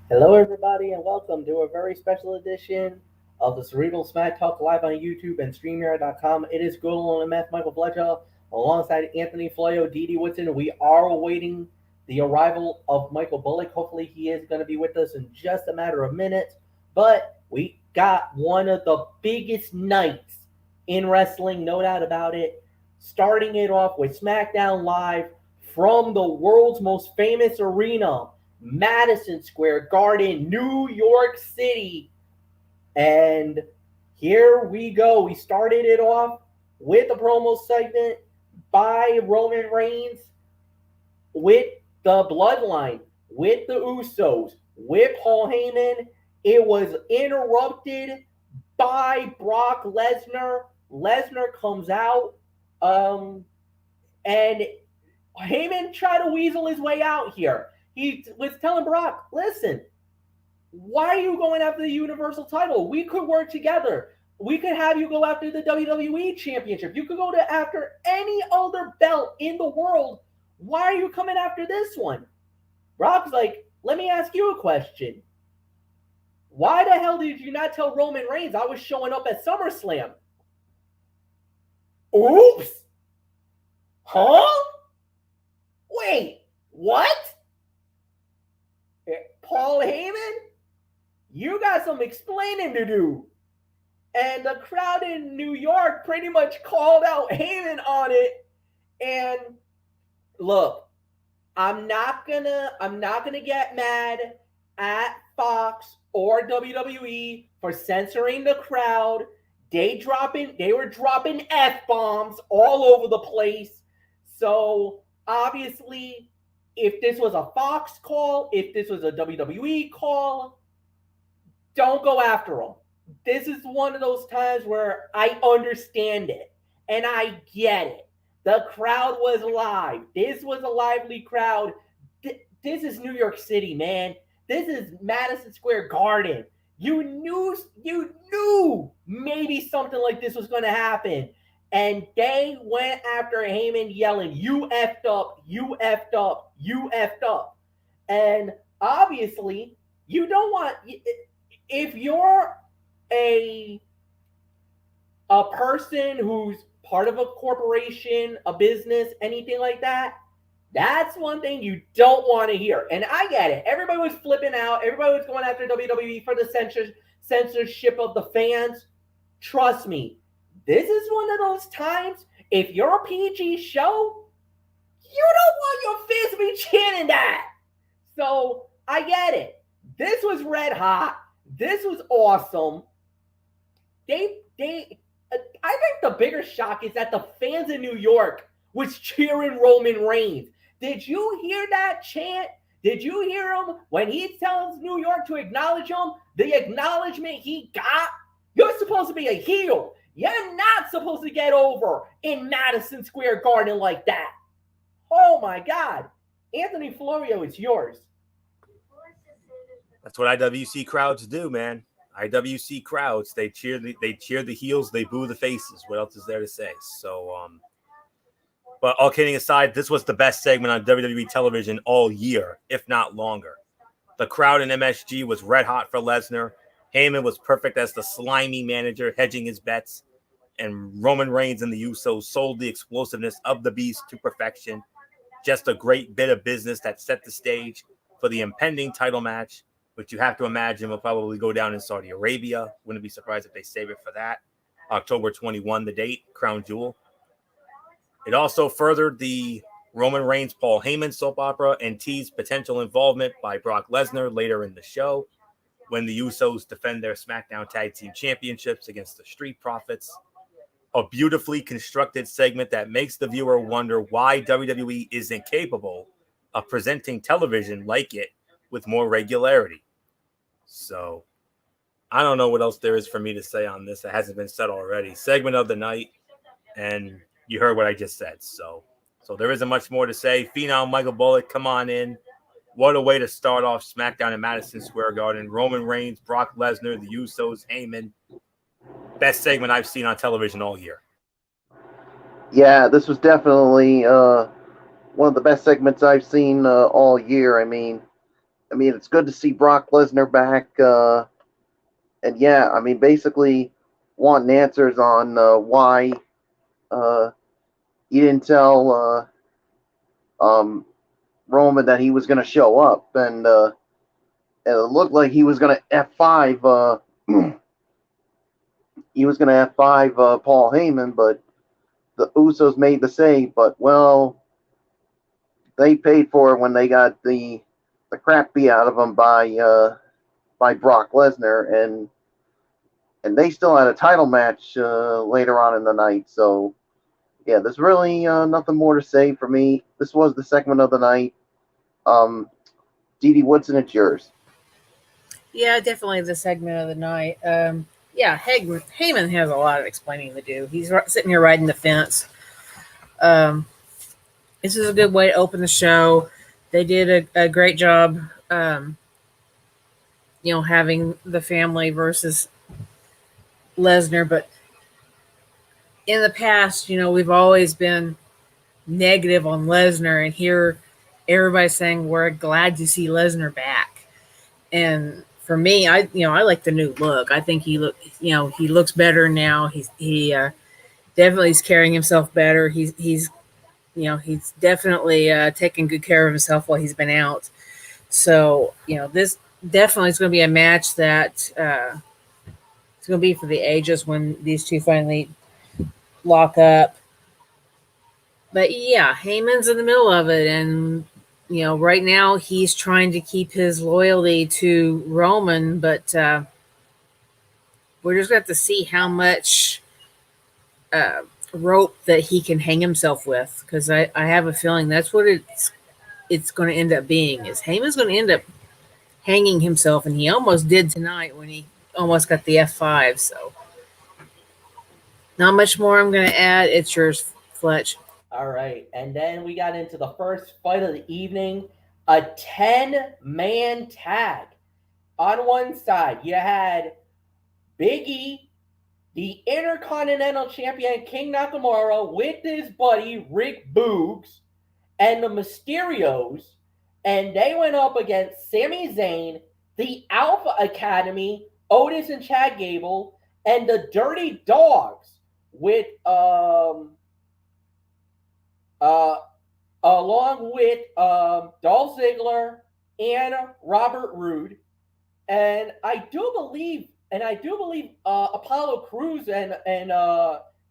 Hello, everybody, and welcome to a very special edition of the Cerebral Smack Talk live on YouTube and StreamYard.com. It is Google and MF Michael Fletcher alongside Anthony Floyo, Didi Woodson. We are awaiting the arrival of Michael Bullock. Hopefully, he is going to be with us in just a matter of minutes. But we got one of the biggest nights in wrestling, no doubt about it. Starting it off with Smackdown Live from the world's most famous arena, Madison Square Garden, New York City. And here we go. We started it off with a promo segment by Roman Reigns with the Bloodline, with the Usos, with Paul Heyman. It was interrupted by Brock Lesnar. Lesnar comes out, and Heyman tried to weasel his way out here. He was telling Brock, listen, why are you going after the Universal title? We could work together. We could have you go after the WWE Championship. You could go after any other belt in the world. Why are you coming after this one? Brock's like, let me ask you a question. Why the hell did you not tell Roman Reigns I was showing up at SummerSlam? Oops. Huh? Wait, what? Paul Heyman? You got some explaining to do. And the crowd in New York pretty much called out Heyman on it. And look, I'm not gonna get mad at Fox or WWE for censoring the crowd. They were dropping F-bombs all over the place. So obviously, if this was a Fox call, if this was a WWE call, don't go after them. This is one of those times where I understand it and I get it. The crowd was live. This was a lively crowd. This is New York City, man. This is Madison Square Garden. You knew maybe something like this was going to happen. And they went after Heyman yelling, you effed up, you effed up, you effed up. And obviously, you don't want, if you're a person who's part of a corporation, a business, anything like that, that's one thing you don't want to hear. And I get it. Everybody was flipping out. Everybody was going after WWE for the censorship of the fans. Trust me, this is one of those times, if you're a PG show, you don't want your fans to be chanting that. So I get it. This was red hot. This was awesome. I think the bigger shock is that the fans in New York was cheering Roman Reigns. Did you hear that chant? Did you hear him when he tells New York to acknowledge him? The acknowledgement he got? You're supposed to be a heel. You're not supposed to get over in Madison Square Garden like that. Oh my God. Anthony Florio, it's yours. That's what IWC crowds do, man. IWC crowds, they cheer the heels, they boo the faces. What else is there to say? So, but all kidding aside, this was the best segment on WWE television all year, if not longer. The crowd in MSG was red hot for Lesnar. Heyman was perfect as the slimy manager, hedging his bets. And Roman Reigns and the Usos sold the explosiveness of the Beast to perfection. Just a great bit of business that set the stage for the impending title match, which you have to imagine will probably go down in Saudi Arabia. Wouldn't be surprised if they save it for that. October 21, the date, Crown Jewel. It also furthered the Roman Reigns, Paul Heyman soap opera and teased potential involvement by Brock Lesnar later in the show when the Usos defend their SmackDown Tag Team Championships against the Street Profits. A beautifully constructed segment that makes the viewer wonder why WWE isn't capable of presenting television like it with more regularity. So, I don't know what else there is for me to say on this that hasn't been said already. Segment of the night, and you heard what I just said. So there isn't much more to say. Phenom Michael Bullock, come on in. What a way to start off SmackDown in Madison Square Garden. Roman Reigns, Brock Lesnar, the Usos, Heyman. Best segment I've seen on television all year. Yeah, this was definitely one of the best segments I've seen all year. I mean, I mean, it's good to see Brock Lesnar back. And yeah, I mean, basically wanting answers on why he didn't tell Roman that he was going to show up, and it looked like he was going to F5. He was going to F5 Paul Heyman, but the Usos made the save. But well, they paid for it when they got the crap beat out of them by Brock Lesnar, and they still had a title match later on in the night. So yeah, there's really nothing more to say for me. This was the segment of the night. Dee Woodson, it's yours. Yeah, definitely the segment of the night. Yeah, Heyman has a lot of explaining to do. He's sitting here riding the fence. This is a good way to open the show. They did a great job, having the family versus Lesnar. But in the past, we've always been negative on Lesnar, and here everybody's saying we're glad to see Lesnar back. And for me, I like the new look. I think he looks better now. He definitely is carrying himself better. He's definitely taking good care of himself while he's been out. So this definitely is going to be a match that it's going to be for the ages when these two finally lock up. But yeah, Heyman's in the middle of it, and right now he's trying to keep his loyalty to Roman, but we're just going to have to see how much rope that he can hang himself with, because I have a feeling that's what it's going to end up being. Is Heyman's going to end up hanging himself, and he almost did tonight when he almost got the F5. So not much more I'm going to add. It's yours, Fletch. All right, and then we got into the first fight of the evening, a 10-man tag. On one side, you had Big E, the Intercontinental Champion King Nakamura with his buddy Rick Boogs, and the Mysterios, and they went up against Sami Zayn, the Alpha Academy, Otis and Chad Gable, and the Dirty Dogs with along with Dolph Ziggler and Robert Roode, and I do believe Apollo Crews and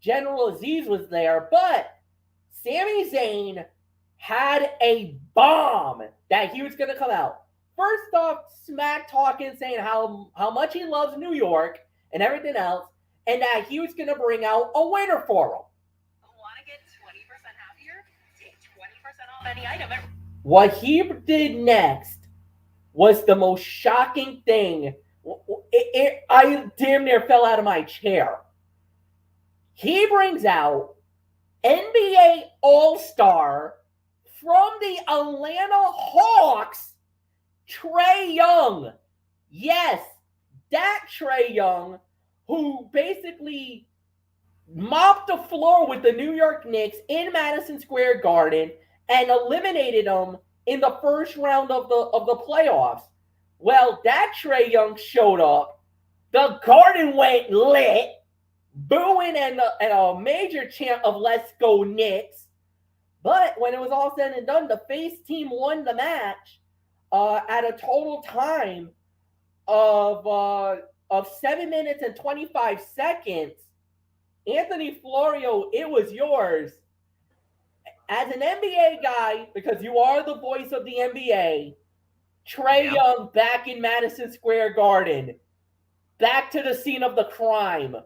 General Aziz was there, but Sami Zayn had a bomb that he was going to come out. First off, smack talking, saying how much he loves New York and everything else, and that he was going to bring out a winner for him. Want to get 20% happier? Take 20% off any item. What he did next was the most shocking thing. I damn near fell out of my chair. He brings out NBA All-Star from the Atlanta Hawks, Trae Young. Yes, that Trae Young, who basically mopped the floor with the New York Knicks in Madison Square Garden and eliminated them in the first round of the playoffs. Well, that Trae Young showed up. The Garden went lit, booing and a major chant of "Let's go Knicks." But when it was all said and done, the face team won the match at a total time of 7 minutes and 25 seconds. Anthony Florio, it was yours. As an NBA guy, because you are the voice of the NBA, Trae Young back in Madison Square Garden, back to the scene of the crime.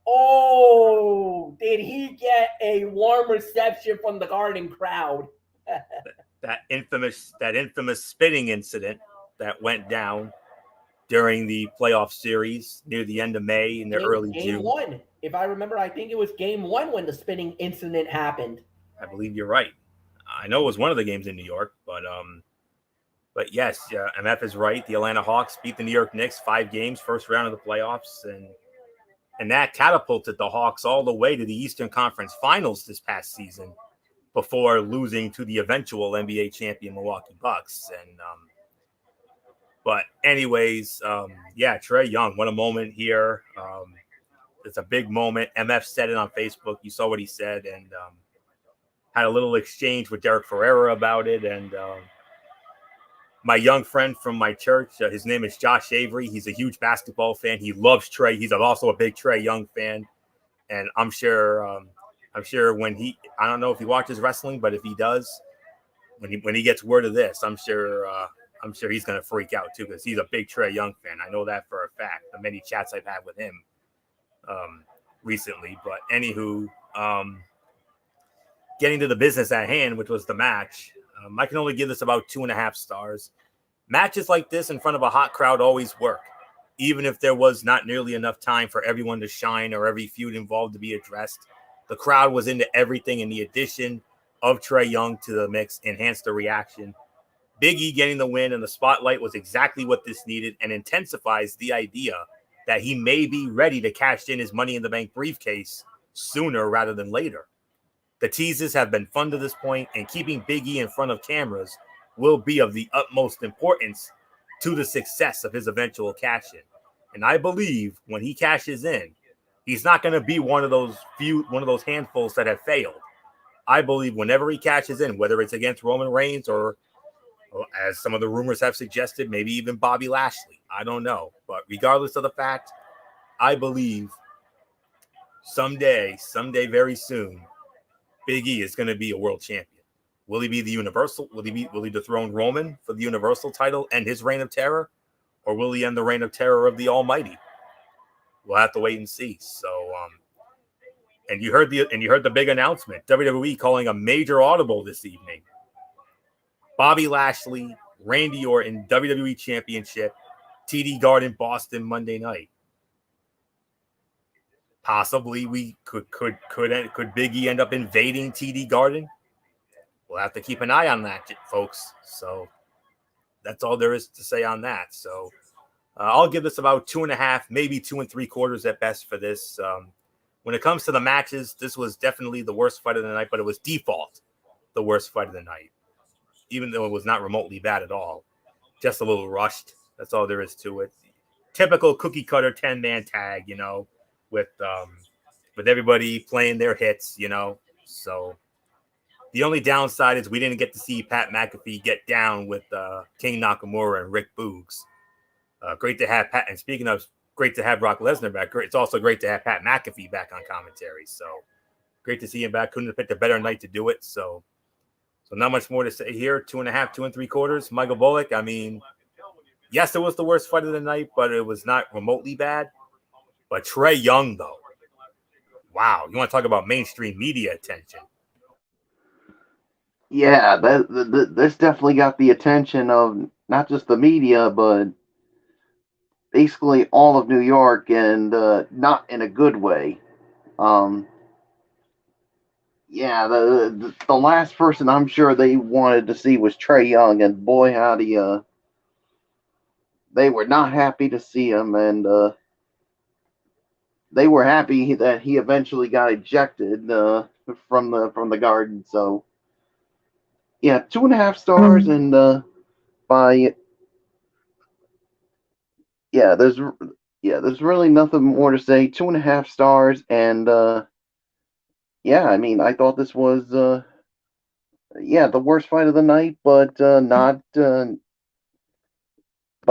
Oh, did he get a warm reception from the Garden crowd? that infamous spitting incident that went down during the playoff series near the end of May and the early June. Game 1. If I remember, I think it was game 1 when the spitting incident happened. I believe you're right. I know it was one of the games in New York, but yes, MF is right. The Atlanta Hawks beat the New York Knicks 5 games, first round of the playoffs, and that catapulted the Hawks all the way to the Eastern Conference Finals this past season before losing to the eventual NBA champion Milwaukee Bucks. And But anyways, yeah, Trae Young, what a moment here. It's a big moment. MF said it on Facebook. You saw what he said, and had a little exchange with Derek Ferreira about it. And my young friend from my church, his name is Josh Avery. He's a huge basketball fan. He loves Trae. He's also a big Trae Young fan. And I'm sure when I don't know if he watches wrestling, but if he does, when he gets word of this, I'm sure he's gonna freak out too, because he's a big Trae Young fan. I know that for a fact. The many chats I've had with him recently. But anywho, getting to the business at hand, which was the match, I can only give this about 2.5 stars. Matches like this in front of a hot crowd always work, even if there was not nearly enough time for everyone to shine or every feud involved to be addressed. The crowd was into everything, and the addition of Trae Young to the mix enhanced the reaction. Big E getting the win and the spotlight was exactly what this needed, and intensifies the idea that he may be ready to cash in his Money in the Bank briefcase sooner rather than later. The teases have been fun to this point, and keeping Big E in front of cameras will be of the utmost importance to the success of his eventual cash-in. And I believe when he cashes in, he's not going to be one of those handfuls that have failed. I believe whenever he cashes in, whether it's against Roman Reigns or as some of the rumors have suggested, maybe even Bobby Lashley, I don't know. But regardless of the fact, I believe someday very soon, Big E is going to be a world champion. Will he be the Universal? Will he dethrone Roman for the Universal title and his reign of terror? Or will he end the reign of terror of the Almighty? We'll have to wait and see. So, and you heard the big announcement. WWE calling a major audible this evening. Bobby Lashley, Randy Orton, WWE Championship, TD Garden, Boston, Monday night. Possibly we could Big E end up invading TD Garden? We'll have to keep an eye on that, folks. So that's all there is to say on that. So I'll give this about 2.5, maybe 2 3/4 at best for this. When it comes to the matches, this was definitely the worst fight of the night, but it was default the worst fight of the night, even though it was not remotely bad at all. Just a little rushed. That's all there is to it. Typical cookie cutter 10-man tag, with everybody playing their hits, So the only downside is we didn't get to see Pat McAfee get down with King Nakamura and Rick Boogs. Great to have Pat. And speaking of great to have Brock Lesnar back, it's also great to have Pat McAfee back on commentary. So great to see him back. Couldn't have picked a better night to do it. So not much more to say here. 2.5, 2 3/4. Michael Bullock. I mean, yes, it was the worst fight of the night, but it was not remotely bad. But Trae Young, though, wow, you want to talk about mainstream media attention? Yeah, this definitely got the attention of not just the media, but basically all of New York, and not in a good way. Yeah, the last person I'm sure they wanted to see was Trae Young, and boy, howdy, they were not happy to see him, and they were happy that he eventually got ejected from the Garden. So, yeah, 2.5 stars, and by there's really nothing more to say. 2.5 stars, and I mean, I thought this was the worst fight of the night, but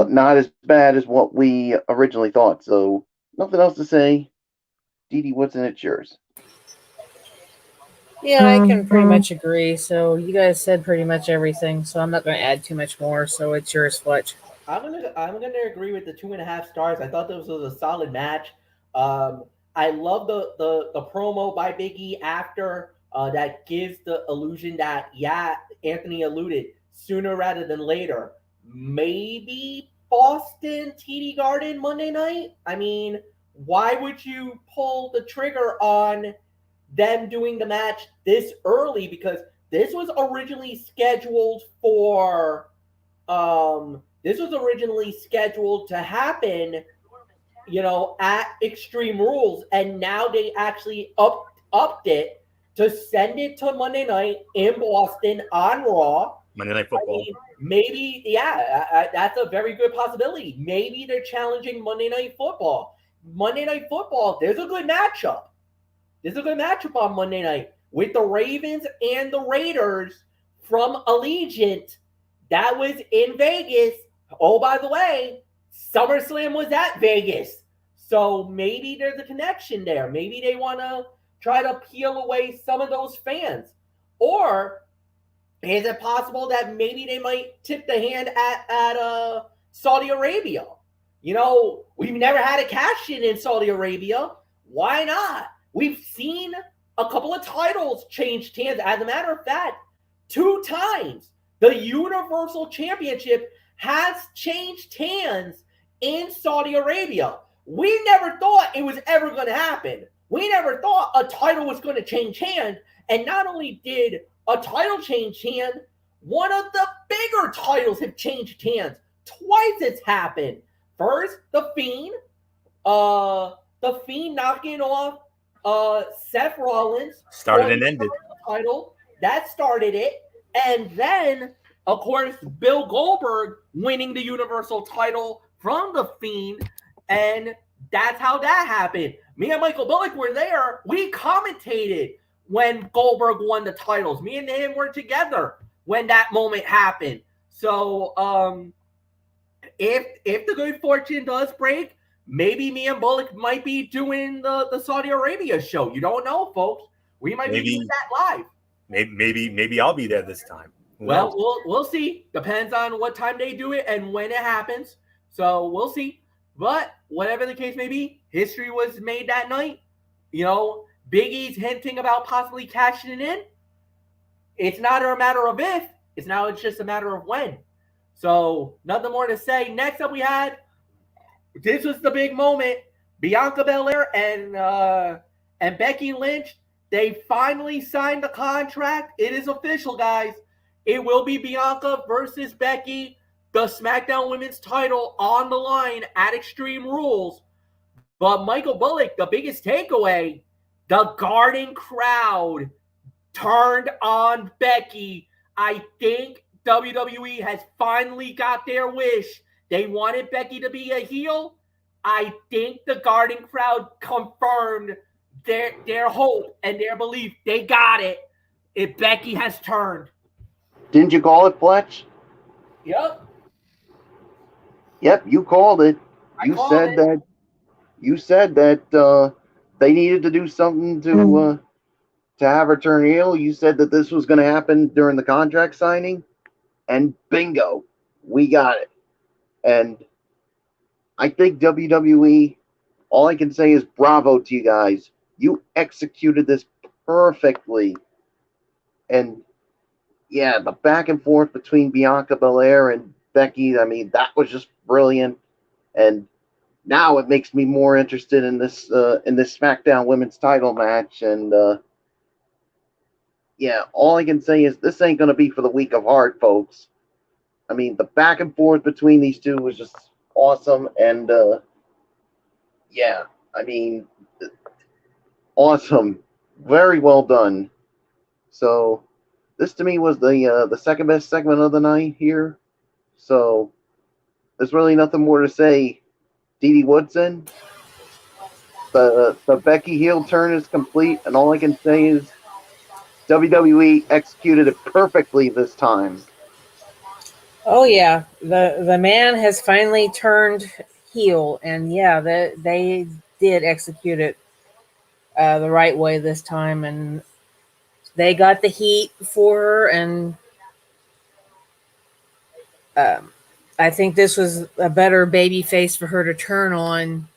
not as bad as what we originally thought. So nothing else to say. Dee, what's in it? Yours. Yeah, I can pretty much agree. So you guys said pretty much everything. So I'm not going to add too much more. So it's yours, Fletch. I'm gonna agree with the 2.5 stars. I thought this was a solid match. I love the promo by Big E after that gives the illusion that Anthony alluded, sooner rather than later, maybe Boston TD Garden Monday night. I mean, why would you pull the trigger on them doing the match this early? Because this was originally scheduled for to happen, at Extreme Rules, and now they actually upped it to send it to Monday night in Boston on Raw. Monday Night I Football. mean, maybe, yeah, that's a very good possibility. Maybe they're challenging Monday Night Football. Monday Night Football, there's a good matchup. There's a good matchup on Monday night with the Ravens and the Raiders from Allegiant. That was in Vegas. Oh, by the way, SummerSlam was at Vegas. So maybe there's a connection there. Maybe they want to try to peel away some of those fans. Or is it possible that maybe they might tip the hand at Saudi Arabia? You know, we've never had a cash in Saudi Arabia. Why not? We've seen a couple of titles change hands. As a matter of fact, 2 times the Universal Championship has changed hands in Saudi Arabia. We never thought it was ever going to happen. We never thought a title was going to change hands. And not only did a title change hand, one of the bigger titles have changed hands. Twice it's happened. First, the Fiend knocking off Seth Rollins. Started and ended. Title. That started it. And then, of course, Bill Goldberg winning the Universal title from the Fiend. And that's how that happened. Me and Michael Bullock were there. We commentated when Goldberg won the titles. Me and him were together when that moment happened. So if the good fortune does break, maybe me and Bullock might be doing the Saudi Arabia show. You don't know, folks. We might be doing that live. Maybe I'll be there this time. Well, we'll see. Depends on what time they do it and when it happens. So we'll see. But whatever the case may be, history was made that night. You know, Big E's hinting about possibly cashing it in. It's not a matter of if. It's just a matter of when. So nothing more to say. Next up, we had, this was the big moment. Bianca Belair and Becky Lynch. They finally signed the contract. It is official, guys. It will be Bianca versus Becky. The SmackDown Women's title on the line at Extreme Rules. But Michael Bullock, the biggest takeaway, the Garden crowd turned on Becky. I think WWE has finally got their wish. They wanted Becky to be a heel. I think the Garden crowd confirmed their hope and their belief. They got it. If Becky has turned. Didn't you call it, Fletch? Yep. Yep, you called it. You said that they needed to do something to have her turn heel. You said that this was going to happen during the contract signing, and bingo, we got it. And I think WWE, all I can say is bravo to you guys. You executed this perfectly. And yeah, the back and forth between Bianca Belair and Becky, I mean, that was just brilliant. And now it makes me more interested in this SmackDown Women's title match. And yeah, all I can say is this ain't going to be for the weak of heart, folks. I mean, the back and forth between these two was just awesome. And yeah, I mean, awesome. Very well done. So this to me was the second best segment of the night here. So there's really nothing more to say. Dee Woodson, the Becky heel turn is complete, and all I can say is WWE executed it perfectly this time. Oh yeah, the man has finally turned heel, and yeah, they did execute it the right way this time, and they got the heat for her, and I think this was a better baby face for her to turn on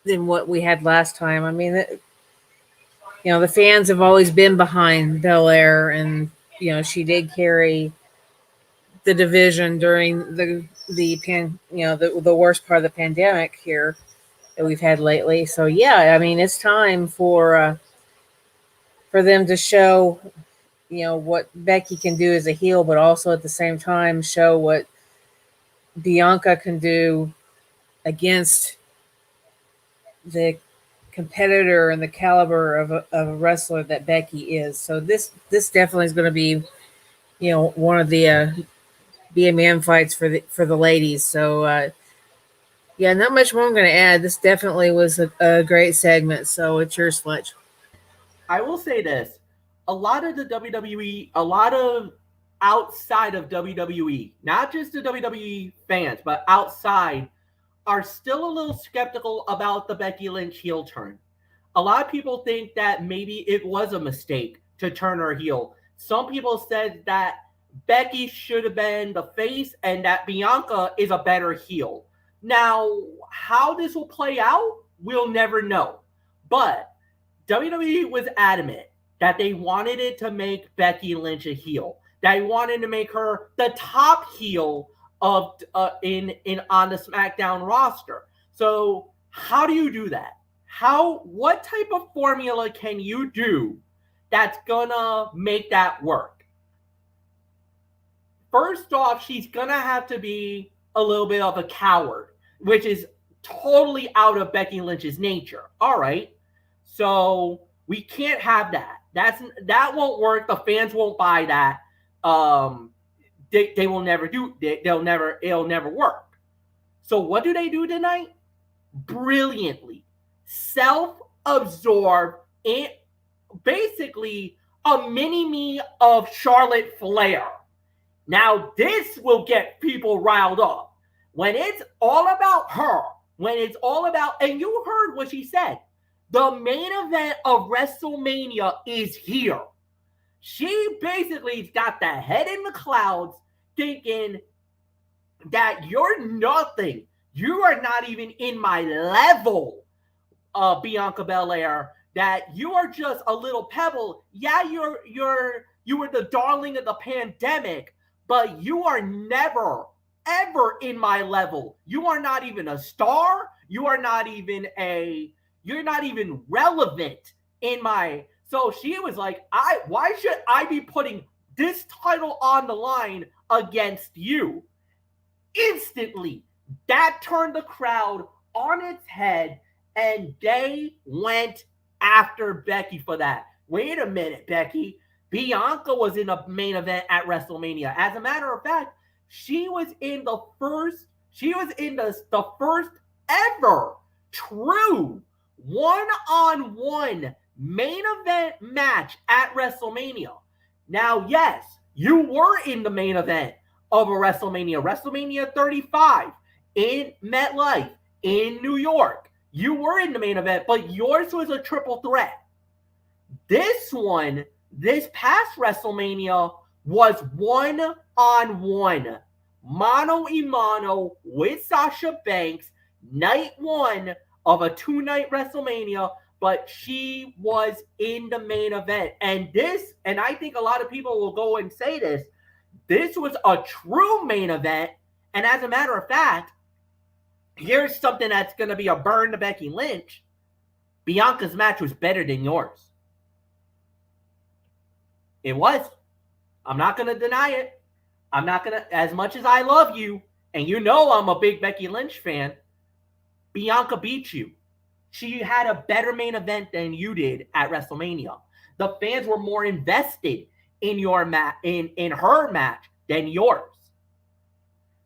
than what we had last time. I mean, you know, the fans have always been behind Belair, and you know, she did carry the division during the worst part of the pandemic here that we've had lately. So yeah, I mean, it's time for them to show, you know, what Becky can do as a heel, but also at the same time show what Bianca can do against the competitor and the caliber of a wrestler that Becky is. So this definitely is going to be one of the be a man fights for the ladies. So yeah, not much more I'm going to add. This definitely was a great segment. So it's yours, Fletch. I will say this: a lot of the WWE, a lot of outside of WWE, not just the WWE fans, but outside, are still a little skeptical about the Becky Lynch heel turn. A lot of people think that maybe it was a mistake to turn her heel. Some people said that Becky should have been the face and that Bianca is a better heel. Now, how this will play out, we'll never know. But WWE was adamant that they wanted it to make Becky Lynch a heel. They wanted to make her the top heel of in on the Smackdown roster. So how do you do that? What type of formula can you do that's gonna make that work? First off, she's gonna have to be a little bit of a coward, which is totally out of Becky Lynch's nature. All right. So we can't have that. That won't work. The fans won't buy that. They will never do. It'll never work. So what do they do tonight? Brilliantly, self-absorbed, and basically a mini-me of Charlotte Flair. Now this will get people riled up when it's all about her. When it's all about, and you heard what she said. The main event of WrestleMania is here. She basically's got the head in the clouds thinking that you're nothing. You are not even in my level, Bianca Belair. That you are just a little pebble. Yeah, you were the darling of the pandemic, but you are never, ever in my level. You are not even a star. You're not even relevant in my. So she was like, why should I be putting this title on the line against you? Instantly, that turned the crowd on its head, and they went after Becky for that. Wait a minute, Becky. Bianca was in a main event at WrestleMania. As a matter of fact, she was in the first ever true one-on-one main event match at WrestleMania. Now, yes, you were in the main event of a WrestleMania 35 in MetLife in New York. You were in the main event, but yours was a triple threat. This past WrestleMania was one-on-one, mano-a-mano with Sasha Banks, night one of a 2-night WrestleMania, but she was in the main event. And I think a lot of people will go and say this was a true main event. And as a matter of fact, here's something that's going to be a burn to Becky Lynch. Bianca's match was better than yours. It was. I'm not going to deny it. As much as I love you, and you know I'm a big Becky Lynch fan, Bianca beat you. She had a better main event than you did at WrestleMania. The fans were more invested in your in her match than yours.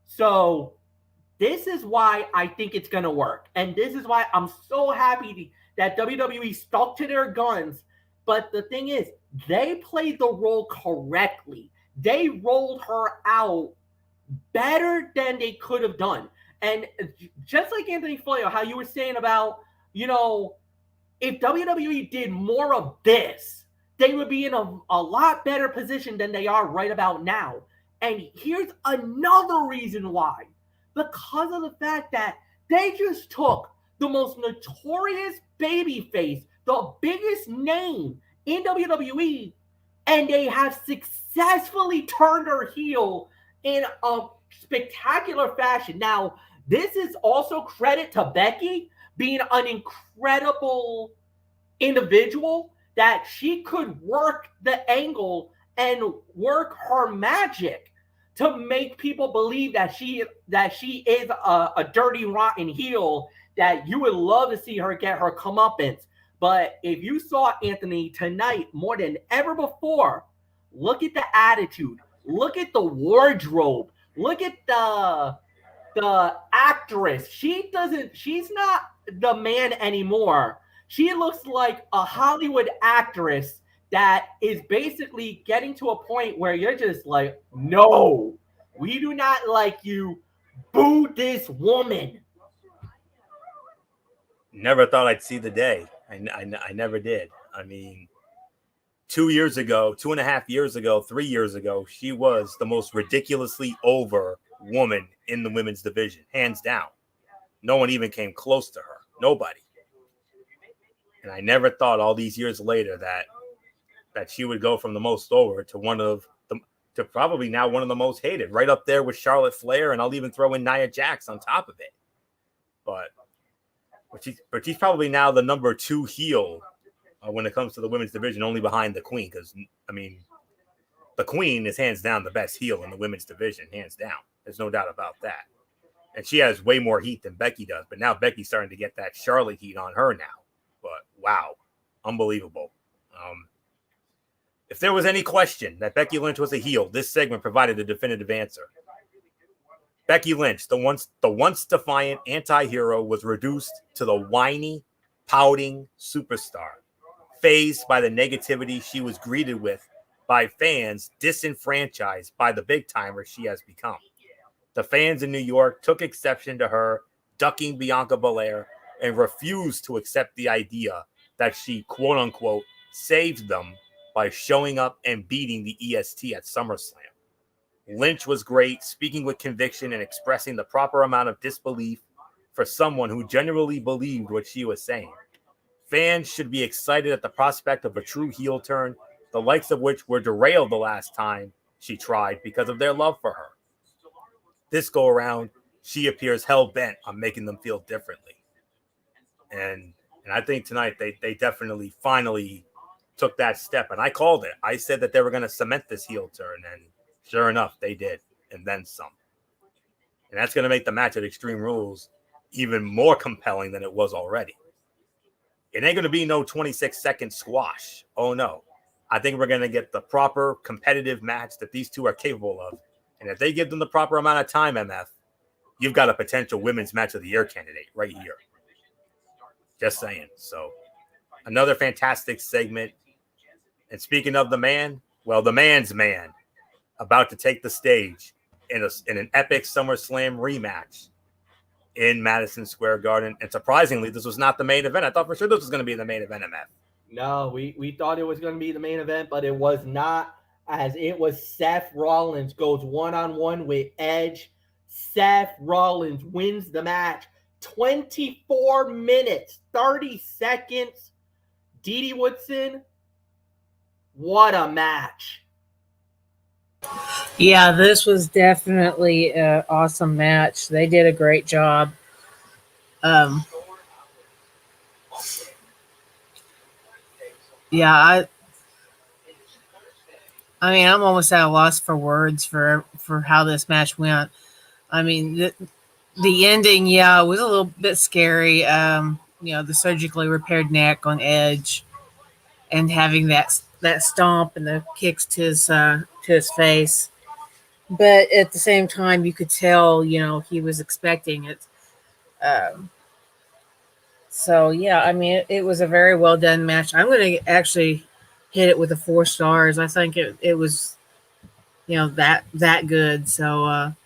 So this is why I think it's going to work. And this is why I'm so happy that WWE stuck to their guns. But the thing is, they played the role correctly. They rolled her out better than they could have done. And just like Anthony Flair, how you were saying about, if WWE did more of this, they would be in a lot better position than they are right about now. And here's another reason why. Because of the fact that they just took the most notorious babyface, the biggest name in WWE, and they have successfully turned her heel in a spectacular fashion. Now, this is also credit to Becky being an incredible individual, that she could work the angle and work her magic to make people believe that she is a dirty, rotten heel, that you would love to see her get her comeuppance. But if you saw Anthony tonight more than ever before, look at the attitude. Look at the wardrobe. Look at the actress. She's not the man anymore. She looks like a Hollywood actress that is basically getting to a point where you're just like, no, we do not like you. Boo this woman. Never thought I'd see the day. I never did. I mean, 2 years ago, 2.5 years ago, 3 years ago, she was the most ridiculously over woman in the women's division, hands down. No one even came close to her. Nobody. And I never thought all these years later that she would go from the most over to probably now one of the most hated, right up there with Charlotte Flair, and I'll even throw in Nia Jax on top of it. But she's probably now the number 2 heel when it comes to the women's division, only behind the Queen. Because I mean, the Queen is hands down the best heel in the women's division, hands down. There's no doubt about that. And she has way more heat than Becky does. But now Becky's starting to get that Charlotte heat on her now. But wow, unbelievable. If there was any question that Becky Lynch was a heel, this segment provided a definitive answer. Becky Lynch, the once defiant anti-hero, was reduced to the whiny, pouting superstar, fazed by the negativity she was greeted with by fans, disenfranchised by the big-timer she has become. The fans in New York took exception to her ducking Bianca Belair and refused to accept the idea that she, quote-unquote, saved them by showing up and beating the EST at SummerSlam. Lynch was great, speaking with conviction and expressing the proper amount of disbelief for someone who genuinely believed what she was saying. Fans should be excited at the prospect of a true heel turn, the likes of which were derailed the last time she tried because of their love for her. This go around, she appears hell-bent on making them feel differently. And I think tonight they definitely finally took that step. And I called it. I said that they were going to cement this heel turn, and sure enough, they did, and then some. And that's going to make the match at Extreme Rules even more compelling than it was already. It ain't going to be no 26-second squash. Oh, no. I think we're going to get the proper competitive match that these two are capable of. And if they give them the proper amount of time, MF, you've got a potential women's match of the year candidate right here. Just saying. So, another fantastic segment. And speaking of the man, well, the man's man, about to take the stage in an epic SummerSlam rematch in Madison Square Garden. And surprisingly, this was not the main event. I thought for sure this was going to be the main event, MF. No, we thought it was going to be the main event, but it was not, as it was Seth Rollins goes one-on-one with Edge. Seth Rollins wins the match. 24 minutes, 30 seconds. Dee Woodson, what a match. Yeah, this was definitely an awesome match. They did a great job. Yeah, I mean, I'm almost at a loss for words for how this match went. I mean, the ending, yeah, was a little bit scary. The surgically repaired neck on Edge, and having that stomp and the kicks to his face. But at the same time, you could tell, he was expecting it. So yeah, I mean, it was a very well done match. I'm going to actually hit it with 4 stars. I think it was, that good. So I'm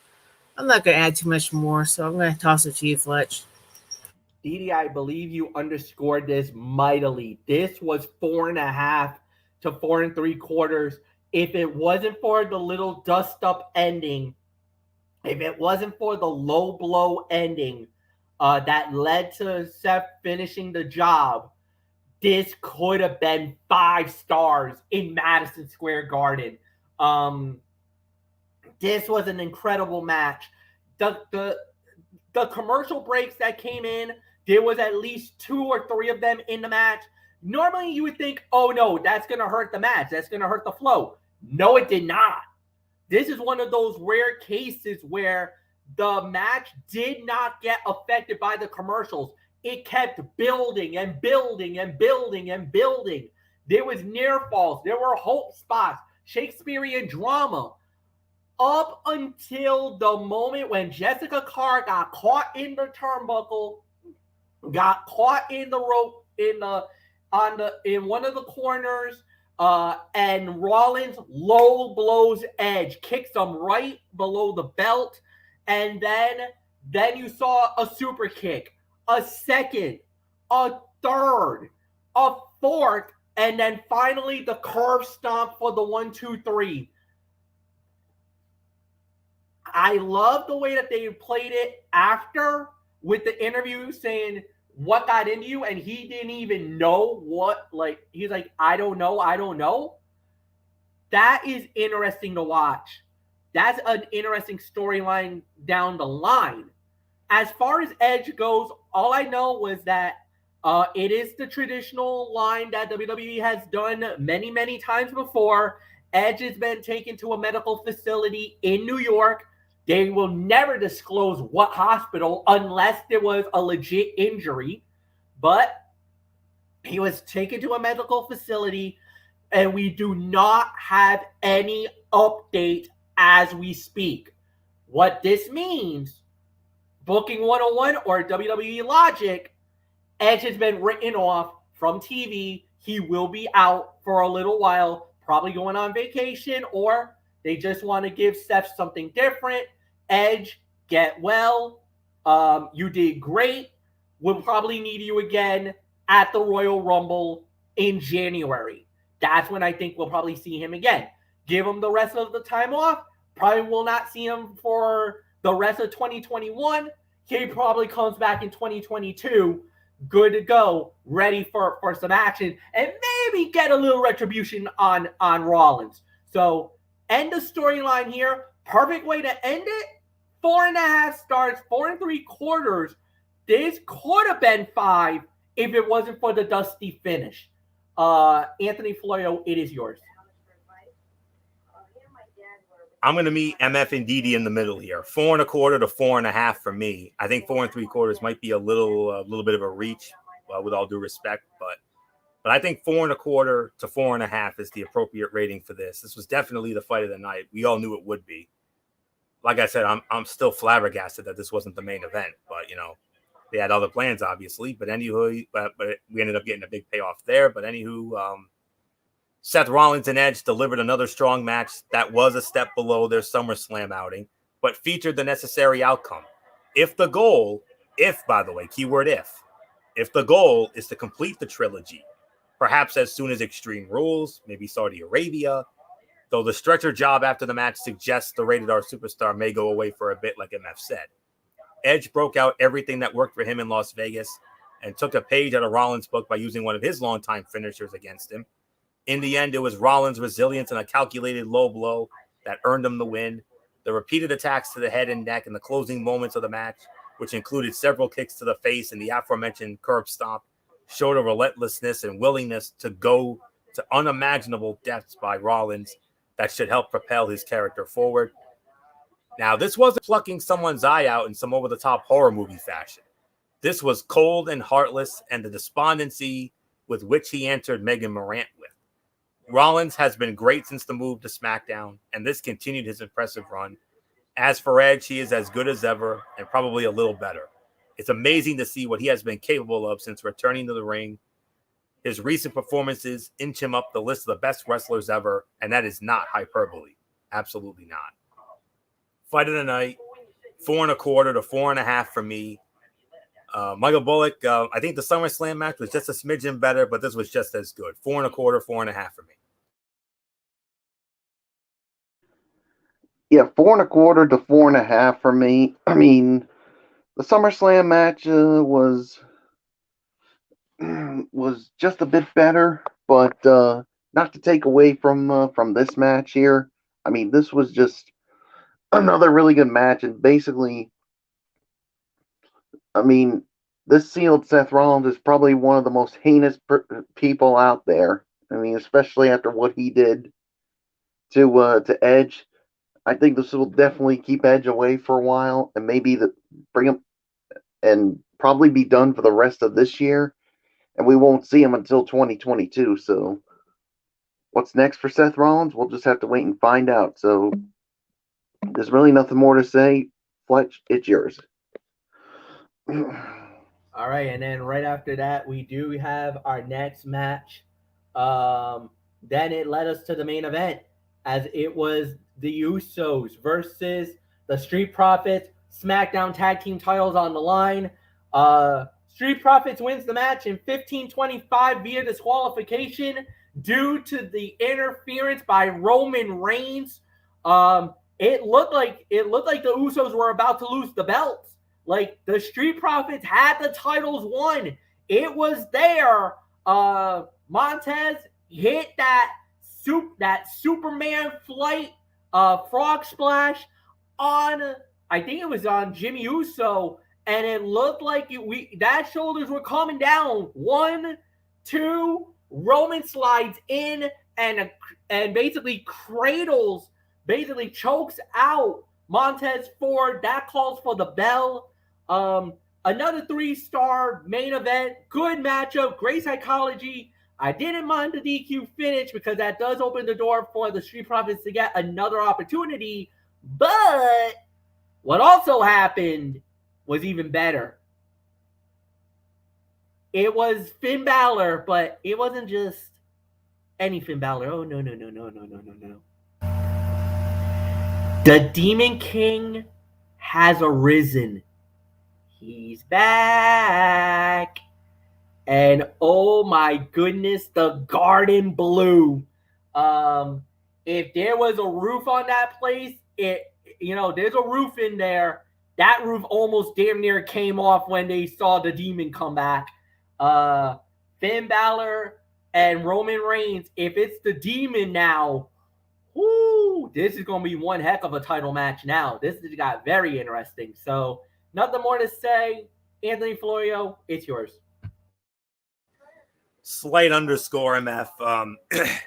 not going to add too much more. So I'm going to toss it to you, Fletch. Dee, I believe you underscored this mightily. This was 4.5 to 4 3/4. If it wasn't for the little dust up ending, if it wasn't for the low blow ending that led to Seth finishing the job, this could have been 5 stars in Madison Square Garden. This was an incredible match. The commercial breaks that came in, there was at least 2 or 3 of them in the match. Normally you would think, oh no, that's going to hurt the match. That's going to hurt the flow. No, it did not. This is one of those rare cases where the match did not get affected by the commercials. It kept building and building and building and building. There was near falls. There were hope spots, Shakespearean drama. up until the moment when Jessica Carr got caught in the turnbuckle, got caught in the rope in one of the corners, and Rollins low blows Edge, kicks him right below the belt, and then you saw a super kick, a second, a third, a fourth, and then finally the curve stomp for the 1-2-3. I love the way that they played it after with the interview saying what got into you, and he didn't even know what, like, he's like, I don't know. That is interesting to watch. That's an interesting storyline down the line. As far as Edge goes, all I know was that it is the traditional line that WWE has done many, many times before. Edge has been taken to a medical facility in New York. They will never disclose what hospital unless there was a legit injury. But he was taken to a medical facility, and we do not have any update as we speak. What this means, Booking 101 or WWE Logic, Edge has been written off from TV. He will be out for a little while, probably going on vacation, or they just want to give Seth something different. Edge, get well. You did great. We'll probably need you again at the Royal Rumble in January. That's when I think we'll probably see him again. Give him the rest of the time off. Probably will not see him for the rest of 2021. He probably comes back in 2022, good to go, ready for some action, and maybe get a little retribution on Rollins. So end the storyline here. Perfect way to end it. 4.5 stars, 4 3/4. This could have been 5 if it wasn't for the dusty finish. Anthony Florio, it is yours. I'm going to meet MF and Didi in the middle here. 4 1/4 to 4.5 for me. I think 4 3/4 might be a little bit of a reach, with all due respect, but I think 4 1/4 to 4.5 is the appropriate rating for this. This was definitely the fight of the night. We all knew it would be. Like I said, I'm still flabbergasted that this wasn't the main event, but they had other plans, obviously. But anywho, but we ended up getting a big payoff there. But anywho, Seth Rollins and Edge delivered another strong match that was a step below their SummerSlam outing, but featured the necessary outcome. If the goal, by the way, keyword if the goal is to complete the trilogy, perhaps as soon as Extreme Rules, maybe Saudi Arabia, though the stretcher job after the match suggests the Rated R superstar may go away for a bit, like MF said. Edge broke out everything that worked for him in Las Vegas and took a page out of Rollins' book by using one of his longtime finishers against him. In the end, it was Rollins' resilience and a calculated low blow that earned him the win. The repeated attacks to the head and neck in the closing moments of the match, which included several kicks to the face and the aforementioned curb stomp, showed a relentlessness and willingness to go to unimaginable depths by Rollins that should help propel his character forward. Now, this wasn't plucking someone's eye out in some over-the-top horror movie fashion. This was cold and heartless, and the despondency with which he answered Megan Morant with. Rollins has been great since the move to Smackdown, and this continued his impressive run. As for Edge, he is as good as ever, and probably a little better. It's amazing to see what he has been capable of since returning to the ring. His recent performances inch him up the list of the best wrestlers ever, and that is not hyperbole. Absolutely not. Fight of the night, 4 1/4 to 4.5 for me. Michael Bullock, I think the SummerSlam match was just a smidgen better, but this was just as good. 4 1/4, 4.5 for me. Yeah, 4 1/4 to 4.5 for me. I mean, the SummerSlam match was just a bit better, but not to take away from this match here. I mean, this was just another really good match, and basically, I mean, this sealed Seth Rollins as probably one of the most heinous people out there. I mean, especially after what he did to Edge. I think this will definitely keep Edge away for a while, and maybe bring him and probably be done for the rest of this year, and we won't see him until 2022. So, what's next for Seth Rollins? We'll just have to wait and find out. So, there's really nothing more to say. Fletch, it's yours. All right, and then right after that, we do have our next match. Then it led us to the main event, as it was the Usos versus the Street Profits. SmackDown Tag Team titles on the line. Street Profits wins the match in 15:25 via disqualification due to the interference by Roman Reigns. It looked like the Usos were about to lose the belts. Like, the Street Profits had the titles won. It was there. Montez hit that Superman flight frog splash on, I think it was on Jimmy Uso, and it looked like that shoulders were coming down. 1, 2, Roman slides in and basically chokes out Montez Ford. That calls for the bell. Another 3-star main event. Good matchup. Great psychology. I didn't mind the DQ finish because that does open the door for the Street Profits to get another opportunity. But what also happened was even better. It was Finn Balor, but it wasn't just any Finn Balor. Oh, no. The Demon King has arisen. He's back. And oh my goodness, the garden blew. If there was a roof on that place, there's a roof in there. That roof almost damn near came off when they saw the demon come back. Finn Balor and Roman Reigns, if it's the demon now, whoo, this is going to be one heck of a title match now. This has got very interesting. So, nothing more to say. Anthony Florio, it's yours. Slight underscore MF.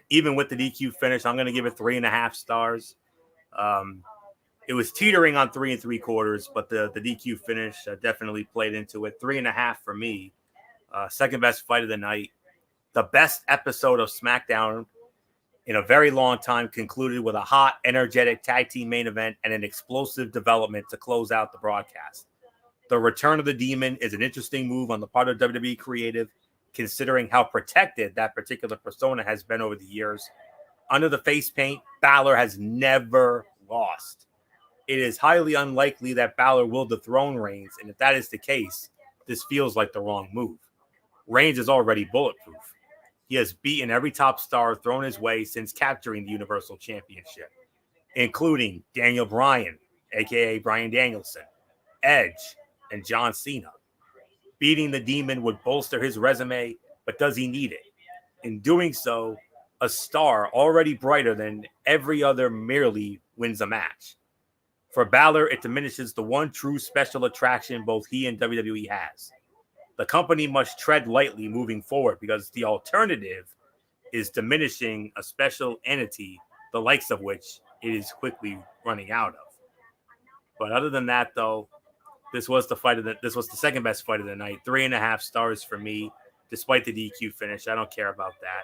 Even with the DQ finish, I'm going to give it 3.5 stars. It was teetering on 3 3/4, but the DQ finish definitely played into it. 3.5 for me. Second best fight of the night. The best episode of SmackDown in a very long time concluded with a hot, energetic tag team main event and an explosive development to close out the broadcast. The return of the Demon is an interesting move on the part of WWE creative, considering how protected that particular persona has been over the years. Under the face paint, Balor has never lost. It is highly unlikely that Balor will dethrone Reigns, and if that is the case, this feels like the wrong move. Reigns is already bulletproof. He has beaten every top star thrown his way since capturing the Universal Championship, including Daniel Bryan, a.k.a. Bryan Danielson, Edge, and John Cena. Beating the Demon would bolster his resume, but does he need it? In doing so, a star already brighter than every other merely wins a match. For Balor, it diminishes the one true special attraction both he and WWE has. The company must tread lightly moving forward because the alternative is diminishing a special entity, the likes of which it is quickly running out of. But other than that, though, this was the second best fight of the night. 3.5 stars for me, despite the DQ finish. I don't care about that.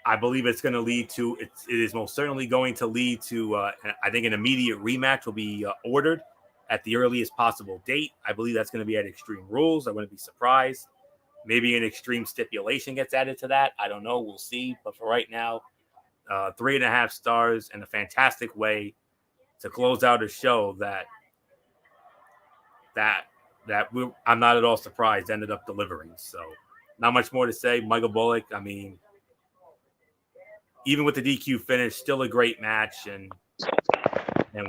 I believe it's going to lead to it is most certainly going to lead to I think an immediate rematch will be ordered at the earliest possible date. I believe that's going to be at Extreme Rules. I wouldn't be surprised. Maybe an extreme stipulation gets added to that. I don't know. We'll see. But for right now, 3.5 stars and a fantastic way to close out a show that I'm not at all surprised ended up delivering. So not much more to say. Michael Bullock, I mean, even with the DQ finish, still a great match. And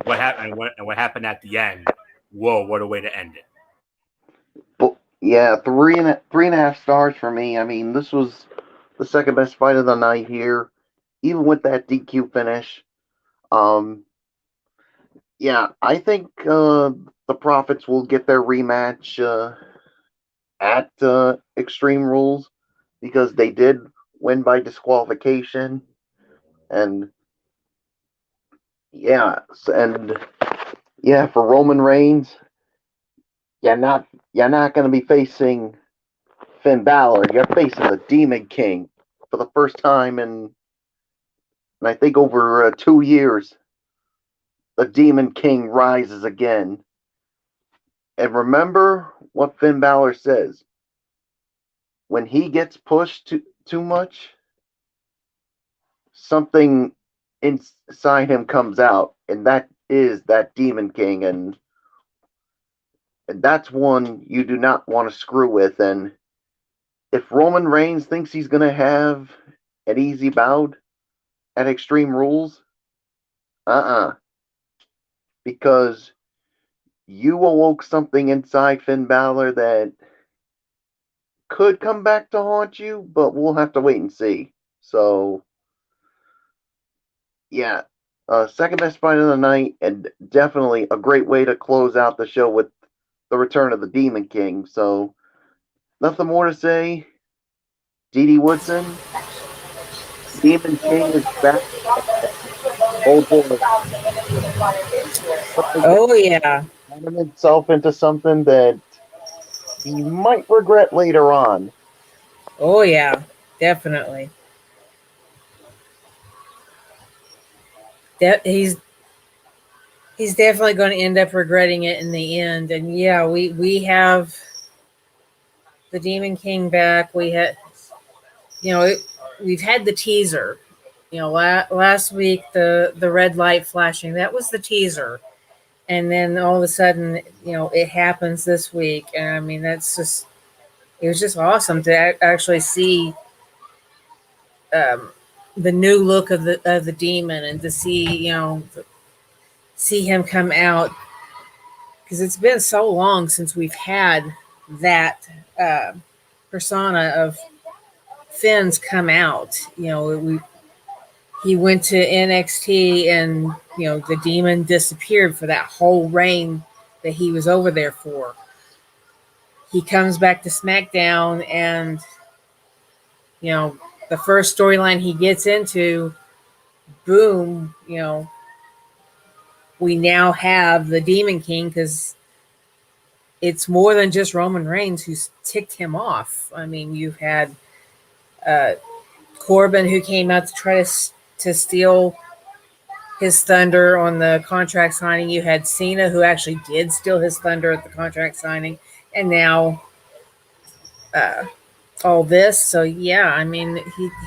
what happened at the end? Whoa, what a way to end it. Well, yeah, 3.5 stars for me. I mean, this was the second best fight of the night here, even with that DQ finish. Yeah, I think the Profits will get their rematch at Extreme Rules because they did win by disqualification. And for Roman Reigns, you're not going to be facing Finn Balor. You're facing the Demon King for the first time in I think over 2 years. the Demon King rises again. And remember what Finn Balor says. When he gets pushed too much, something inside him comes out, and that is that Demon King, and that's one you do not want to screw with. And if Roman Reigns thinks he's going to have an easy bout at Extreme Rules, because you awoke something inside Finn Balor that could come back to haunt you, but we'll have to wait and see. So, yeah, second best fight of the night, and definitely a great way to close out the show with the return of the Demon King. So, nothing more to say. Dee Woodson, Demon King is back. Oh boy. Oh yeah. Turning himself into something that he might regret later on. Oh yeah. Definitely. He's definitely going to end up regretting it in the end. And yeah, we have the Demon King back. We had, we've had the teaser. Last week the red light flashing, that was the teaser, and then all of a sudden, it happens this week, and I mean it was just awesome to actually see the new look of the demon, and to see him come out, because it's been so long since we've had that persona of Finn's come out. He went to NXT, and the demon disappeared for that whole reign that he was over there for. He comes back to SmackDown, and the first storyline he gets into, boom, we now have the Demon King, because it's more than just Roman Reigns who's ticked him off. I mean, you've had Corbin, who came out to try to steal his thunder on the contract signing. You had Cena, who actually did steal his thunder at the contract signing, and now all this. So yeah, I mean,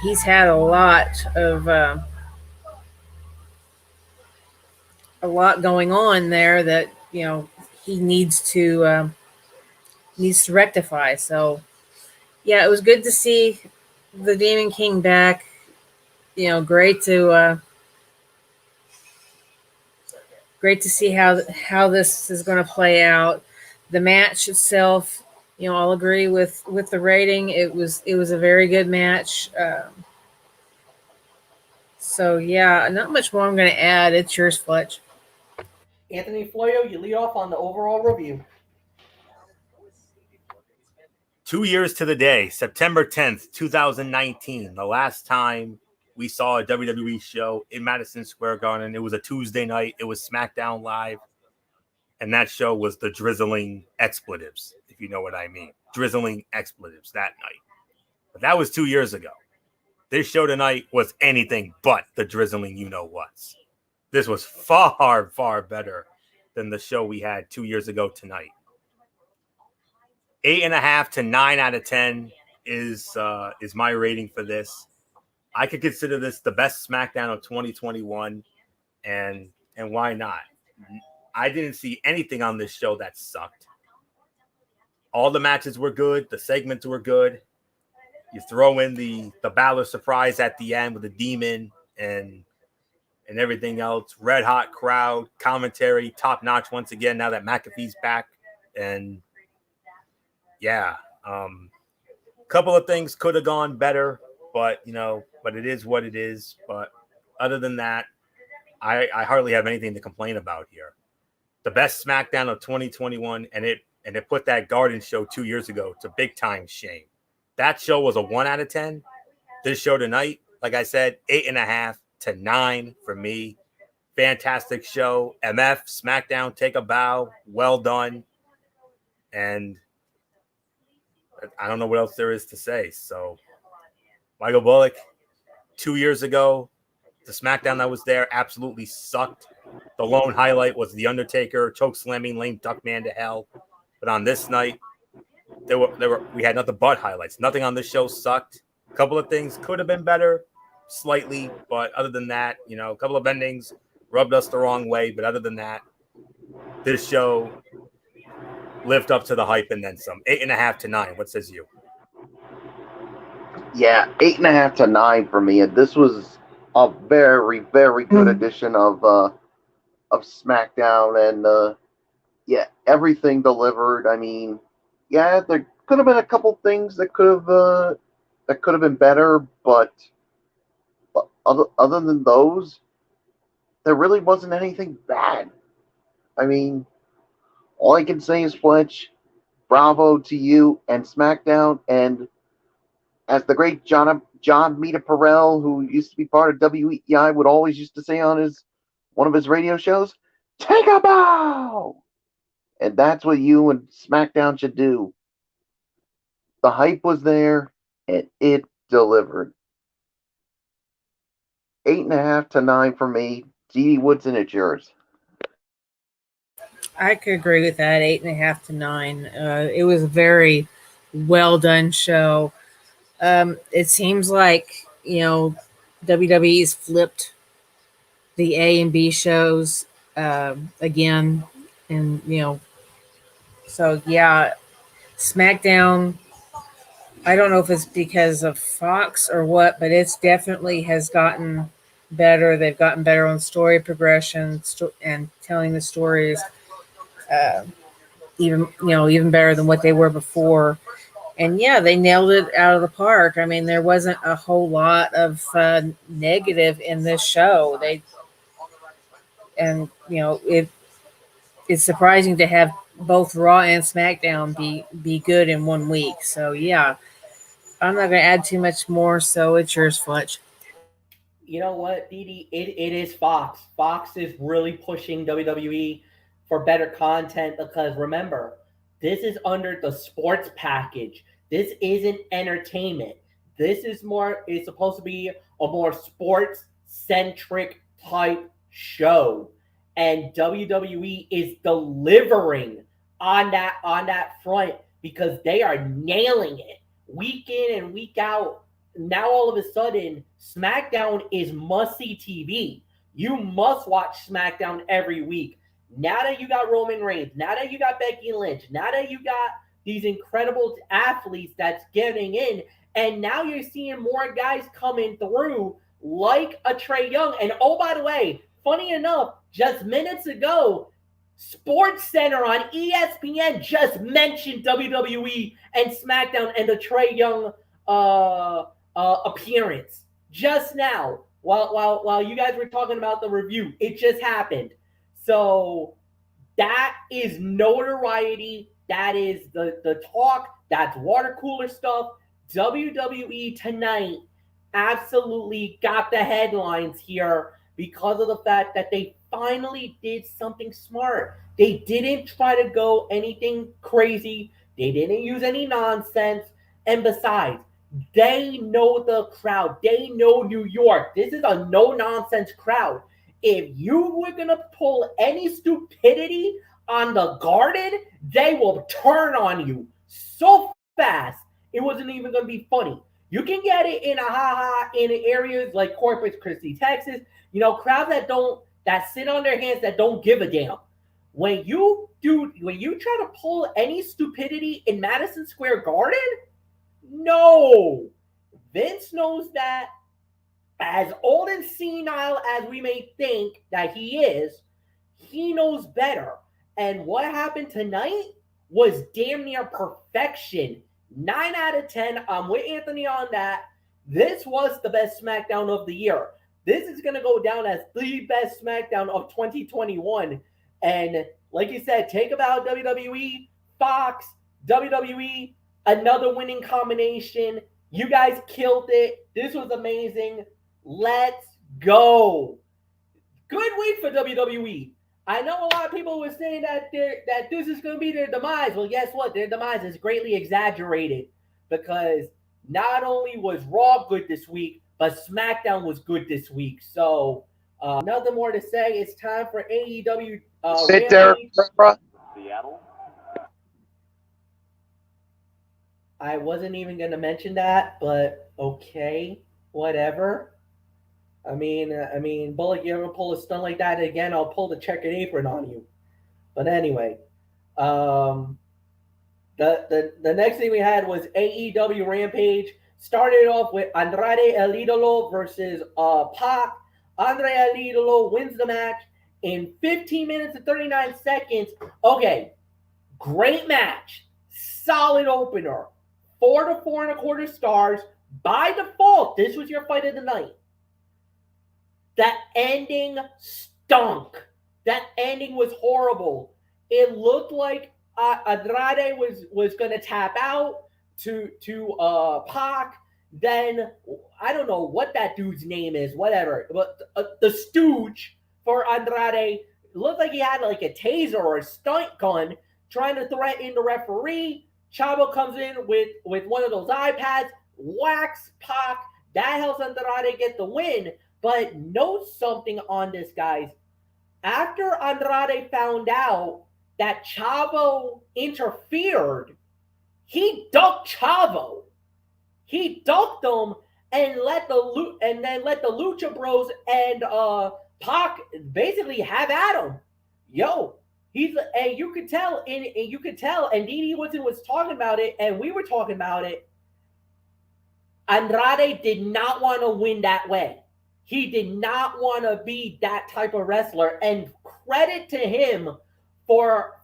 he's had a lot going on there that he needs to rectify. So yeah, it was good to see the Demon King back. Great to see how this is going to play out. The match itself, I'll agree with the rating. It was a very good match. So yeah, not much more I'm going to add. It's yours, Fletch. Anthony Floyo, you lead off on the overall review. 2 years to the day, September 10th, 2019, the last time we saw a WWE show in Madison Square Garden. It was a Tuesday night. It was SmackDown Live. And that show was the Drizzling Expletives, if you know what I mean. Drizzling Expletives that night. But that was 2 years ago. This show tonight was anything but the Drizzling you-know-whats. This was far, far better than the show we had 2 years ago tonight. 8.5 to 9 out of 10 is my rating for this. I could consider this the best SmackDown of 2021, and why not? I didn't see anything on this show that sucked. All the matches were good. The segments were good. You throw in the Balor surprise at the end with the demon and everything else. Red hot crowd, commentary, top notch once again. Now that McAfee's back, and yeah, couple of things could have gone better, but it is what it is. But other than that, I hardly have anything to complain about here. The best SmackDown of 2021, and it put that Garden show 2 years ago. It's a big time shame. That show was a 1 out of 10. This show tonight, like I said, 8.5 to 9 for me. Fantastic show. MF, SmackDown, take a bow. Well done. And I don't know what else there is to say. So, Michael Bullock, 2 years ago, the SmackDown that was there absolutely sucked. The lone highlight was The Undertaker choke slamming lame Duckman to hell. But on this night, we had nothing but highlights. Nothing on this show sucked. A couple of things could have been better, slightly, but other than that, a couple of endings rubbed us the wrong way. But other than that, this show lived up to the hype and then some. 8.5 to 9. What says you? Yeah, 8.5 to 9 for me. And this was a very, very good edition of SmackDown, and everything delivered. I mean, yeah, there could have been a couple things that could have been better, but other than those, there really wasn't anything bad. I mean, all I can say is, Fletch, bravo to you and SmackDown, and as the great John Mita Perel, who used to be part of WEI, would always used to say on one of his radio shows, take a bow! And that's what you and SmackDown should do. The hype was there, and it delivered. 8.5 to 9 for me. Dee Woodson, it's yours. I could agree with that. 8.5 to 9. It was a very well done show. It seems like WWE's flipped the A and B shows again, and so yeah, SmackDown. I don't know if it's because of Fox or what, but it's definitely has gotten better. They've gotten better on story progression and telling the stories. Even better than what they were before. And yeah, they nailed it out of the park. I mean, there wasn't a whole lot of negative in this show. It's surprising to have both Raw and SmackDown be good in 1 week. So yeah, I'm not going to add too much more. So it's yours, Fletch. You know what, Dee? It is Fox. Fox is really pushing WWE for better content because remember, this is under the sports package. This isn't entertainment. This is it's supposed to be a more sports-centric type show. And WWE is delivering on that front because they are nailing it week in and week out. Now all of a sudden, SmackDown is must-see TV. You must watch SmackDown every week. Now that you got Roman Reigns, now that you got Becky Lynch, now that you got these incredible athletes that's getting in, and now you're seeing more guys coming through like a Trae Young. And oh, by the way, funny enough, just minutes ago, SportsCenter on ESPN just mentioned WWE and SmackDown and the Trae Young appearance just now while you guys were talking about the review. It just happened. So that is notoriety. That is the talk. That's water cooler stuff. WWE tonight absolutely got the headlines here because of the fact that they finally did something smart. They didn't try to go anything crazy. They didn't use any nonsense. And besides, they know the crowd. They know New York. This is a no-nonsense crowd. If you were going to pull any stupidity on the Garden, they will turn on you so fast. It wasn't even going to be funny. You can get it in in areas like Corpus Christi, Texas. Crowds that sit on their hands that don't give a damn. When you try to pull any stupidity in Madison Square Garden, no. Vince knows that. As old and senile as we may think that he is, he knows better. And what happened tonight was damn near perfection. 9 out of 10. I'm with Anthony on that. This was the best SmackDown of the year. This is going to go down as the best SmackDown of 2021. And like you said, take about WWE, Fox, WWE, another winning combination. You guys killed it. This was amazing. Let's go. Good week for WWE. I know a lot of people were saying that this is going to be their demise. Well, guess what? Their demise is greatly exaggerated because not only was Raw good this week, but SmackDown was good this week. So Nothing more to say. It's time for AEW Sit there, Rampage. bruh. Seattle. I wasn't even going to mention that, but okay, whatever. I mean, Bullock, you ever pull a stunt like that again? I'll pull the checkered apron on you. But anyway, um, the next thing we had was AEW Rampage. Started off with Andrade El Idolo versus Pac. Andre El Idolo wins the match in 15 minutes and 39 seconds. Okay, great match, solid opener, 4 to 4.25 stars. By default, this was your fight of the night. That ending stunk. That ending was horrible. It looked like Andrade was going to tap out to Pac. Then I don't know what that dude's name is, whatever. But the stooge for Andrade looked like he had like a taser or a stunt gun trying to threaten the referee. Chavo comes in with one of those iPads, whacks Pac. That helps Andrade get the win. But note something on this, guys. After Andrade found out that Chavo interfered, he ducked Chavo. He ducked him and let the Lucha Bros and Pac basically have at him. Yo, and you could tell, and Didi was talking about it, and we were talking about it. Andrade did not want to win that way. He did not want to be that type of wrestler, and credit to him for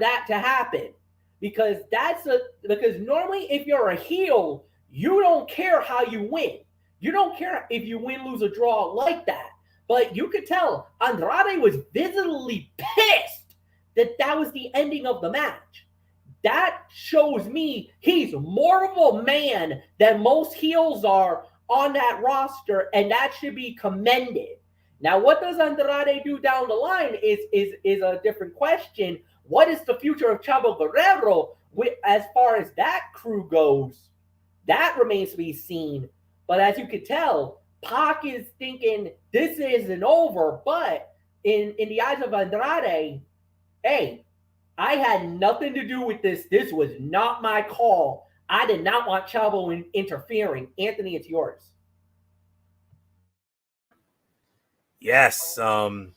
that to happen, because because normally if you're a heel, you don't care how you win. You don't care if you win, lose, or draw like that. But you could tell Andrade was visibly pissed that was the ending of the match. That shows me he's more of a man than most heels are on that roster, and that should be commended. Now, what does Andrade do down the line is a different question. What is the future of Chavo Guerrero as far as that crew goes? That remains to be seen. But as you can tell, Pac is thinking this isn't over. But in the eyes of Andrade, hey, I had nothing to do with this. This was not my call. I did not want Chavo interfering. Anthony, it's yours. Yes, 3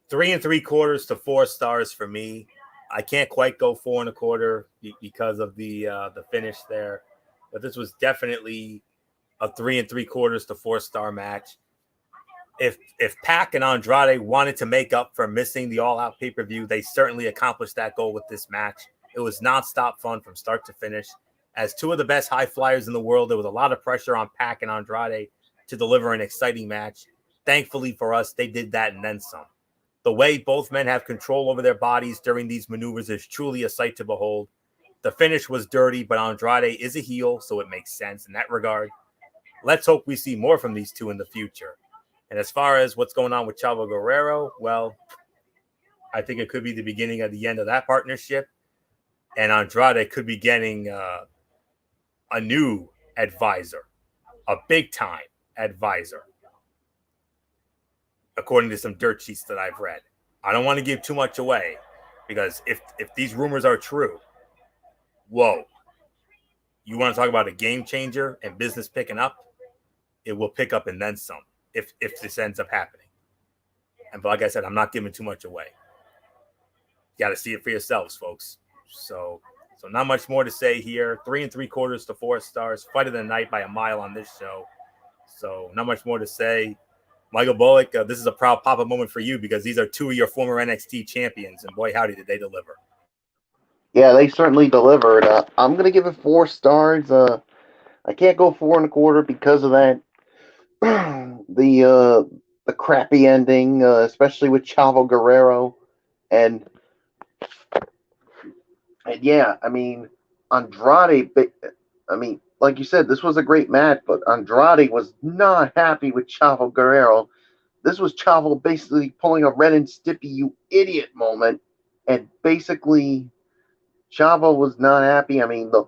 3/4 to 4 stars for me. I can't quite go 4 1/4 because of the finish there, but this was definitely a 3 3/4 to 4 star match. If Pac and Andrade wanted to make up for missing the All Out pay-per-view, they certainly accomplished that goal with this match. It was nonstop fun from start to finish. As two of the best high flyers in the world, there was a lot of pressure on Pac and Andrade to deliver an exciting match. Thankfully for us, they did that and then some. The way both men have control over their bodies during these maneuvers is truly a sight to behold. The finish was dirty, but Andrade is a heel, so it makes sense in that regard. Let's hope we see more from these two in the future. And as far as what's going on with Chavo Guerrero, well, I think it could be the beginning of the end of that partnership. And Andrade could be getting a new advisor, a big-time advisor, according to some dirt sheets that I've read. I don't want to give too much away, because if these rumors are true, whoa. You want to talk about a game changer and business picking up? It will pick up and then some if this ends up happening. And but like I said, I'm not giving too much away. You got to see it for yourselves, folks. So not much more to say here. 3 3/4 to 4 stars. Fight of the night by a mile on this show. So not much more to say. Michael Bullock, this is a proud pop-up moment for you, because these are two of your former NXT champions, and boy, howdy, did they deliver. Yeah, they certainly delivered. I'm going to give it 4 stars. I can't go 4 1/4 because of that. The crappy ending, especially with Chavo Guerrero. And yeah, I mean, Andrade, I mean, like you said, this was a great match, but Andrade was not happy with Chavo Guerrero. This was Chavo basically pulling a Ren and Stimpy, you idiot moment. And basically, Chavo was not happy. I mean, the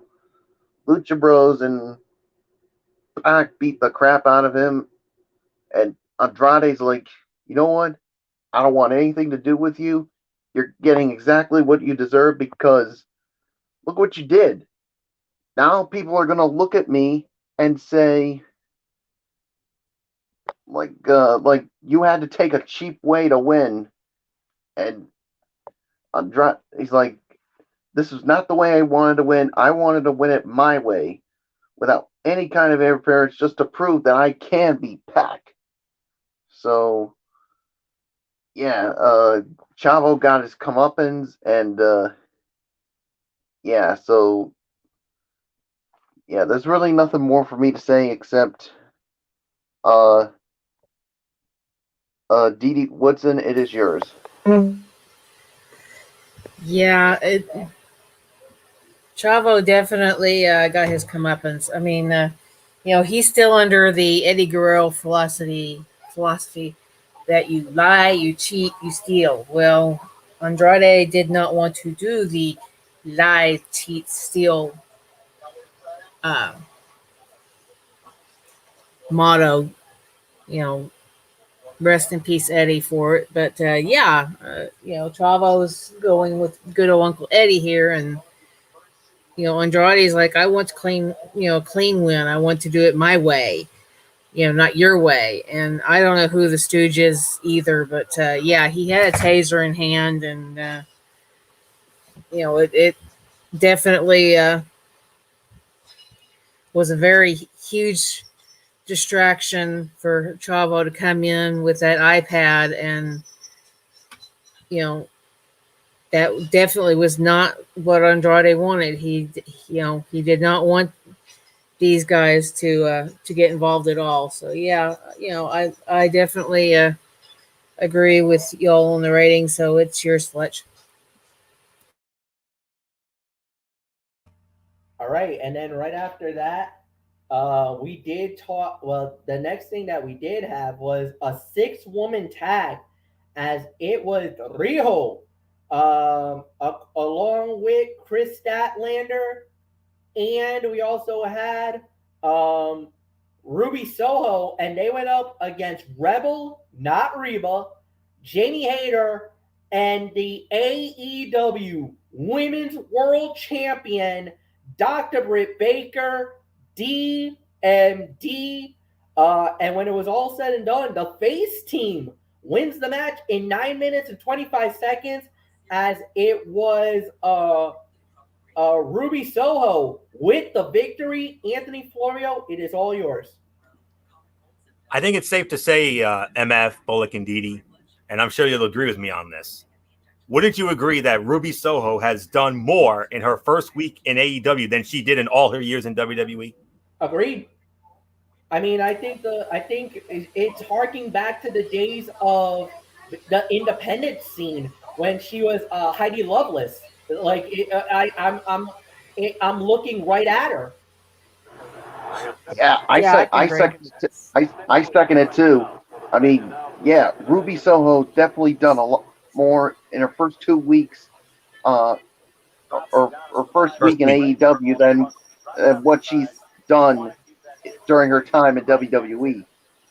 Lucha Bros and Pac beat the crap out of him. And Andrade's like, you know what? I don't want anything to do with you. You're getting exactly what you deserve because look what you did. Now people are going to look at me and say, like you had to take a cheap way to win. And Andrade, he's like, this is not the way I wanted to win. I wanted to win it my way without any kind of interference just to prove that I can beat Pac. So, yeah, Chavo got his comeuppance, and yeah, so yeah, there's really nothing more for me to say except Dee Woodson, it is yours. Yeah, Chavo definitely got his comeuppance. I mean, he's still under the Eddie Guerrero philosophy that you lie, you cheat, you steal. Well, Andrade did not want to do the lie, cheat, steal uh, motto. You know, rest in peace, Eddie, for it. But Chavo's going with good old Uncle Eddie here, and Andrade's like, I want to clean win. I want to do it my way, not your way. And I don't know who the Stooge is either, but he had a taser in hand, and it definitely was a very huge distraction for Chavo to come in with that iPad, and that definitely was not what Andrade wanted. He did not want these guys to get involved at all. So I definitely agree with y'all on the rating. So it's your selection. All right, and then right after that, we did talk. Well, the next thing that we did have was a 6-woman tag, as it was Riho, along with Chris Statlander, and we also had um, Ruby Soho, and they went up against Rebel, not Reba, Jamie Hayter, and the AEW Women's World Champion, Dr. Britt Baker, DMD. And when it was all said and done, the face team wins the match in 9 minutes and 25 seconds, as it was Ruby Soho with the victory. Anthony Florio, it is all yours. I think it's safe to say, MF, Bullock, and Didi, and I'm sure you'll agree with me on this. Wouldn't you agree that Ruby Soho has done more in her first week in AEW than she did in all her years in WWE? Agreed. I mean, I think it's harking back to the days of the independent scene when she was Heidi Lovelace. Like I'm looking right at her. Yeah, I second it too. I mean, yeah, Ruby Soho definitely done a lot more in her first 2 weeks, or first week in AEW than what she's done during her time in WWE.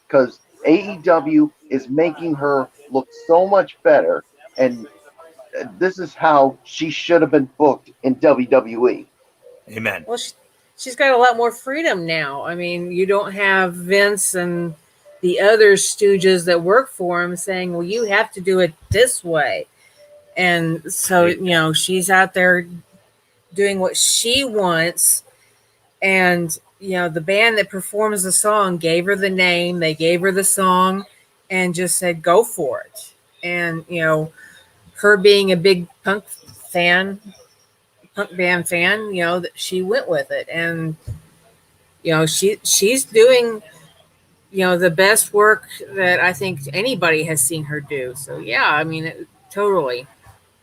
Because AEW is making her look so much better, and this is how she should have been booked in WWE. Amen. Well, she's got a lot more freedom now. I mean, you don't have Vince and the other stooges that work for him saying, well, you have to do it this way. And so, she's out there doing what she wants. And, the band that performs the song gave her the name, they gave her the song, and just said, go for it. And, her being a big punk band fan, that she went with it. And, she's doing, the best work that I think anybody has seen her do. So, yeah, I mean, totally.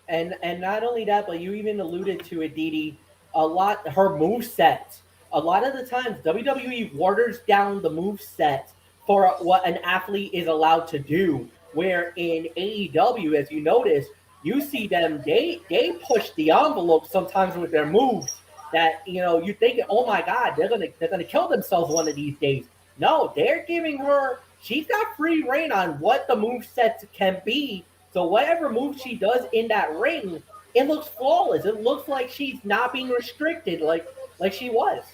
And not only that, but you even alluded to it, Didi. A lot her move set. A lot of the times, WWE waters down the move set for what an athlete is allowed to do. Where in AEW, as you notice, you see them they push the envelope sometimes with their moves. That you think, oh my God, they're gonna kill themselves one of these days. No, they're giving her she's got free reign on what the movesets can be. So whatever move she does in that ring, it looks flawless. It looks like she's not being restricted like she was.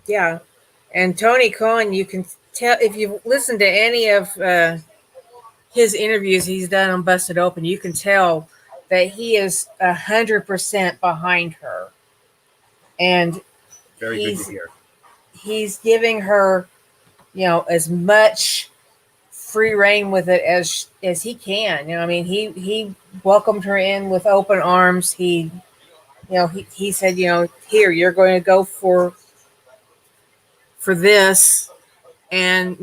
Yeah. And Tony Khan, you can tell if you listen to any of his interviews he's done on Busted Open, you can tell that he is 100% behind her, and Very good to hear. he's giving her, as much free reign with it as he can. I mean, he welcomed her in with open arms. He said, here, you're going to go for this, and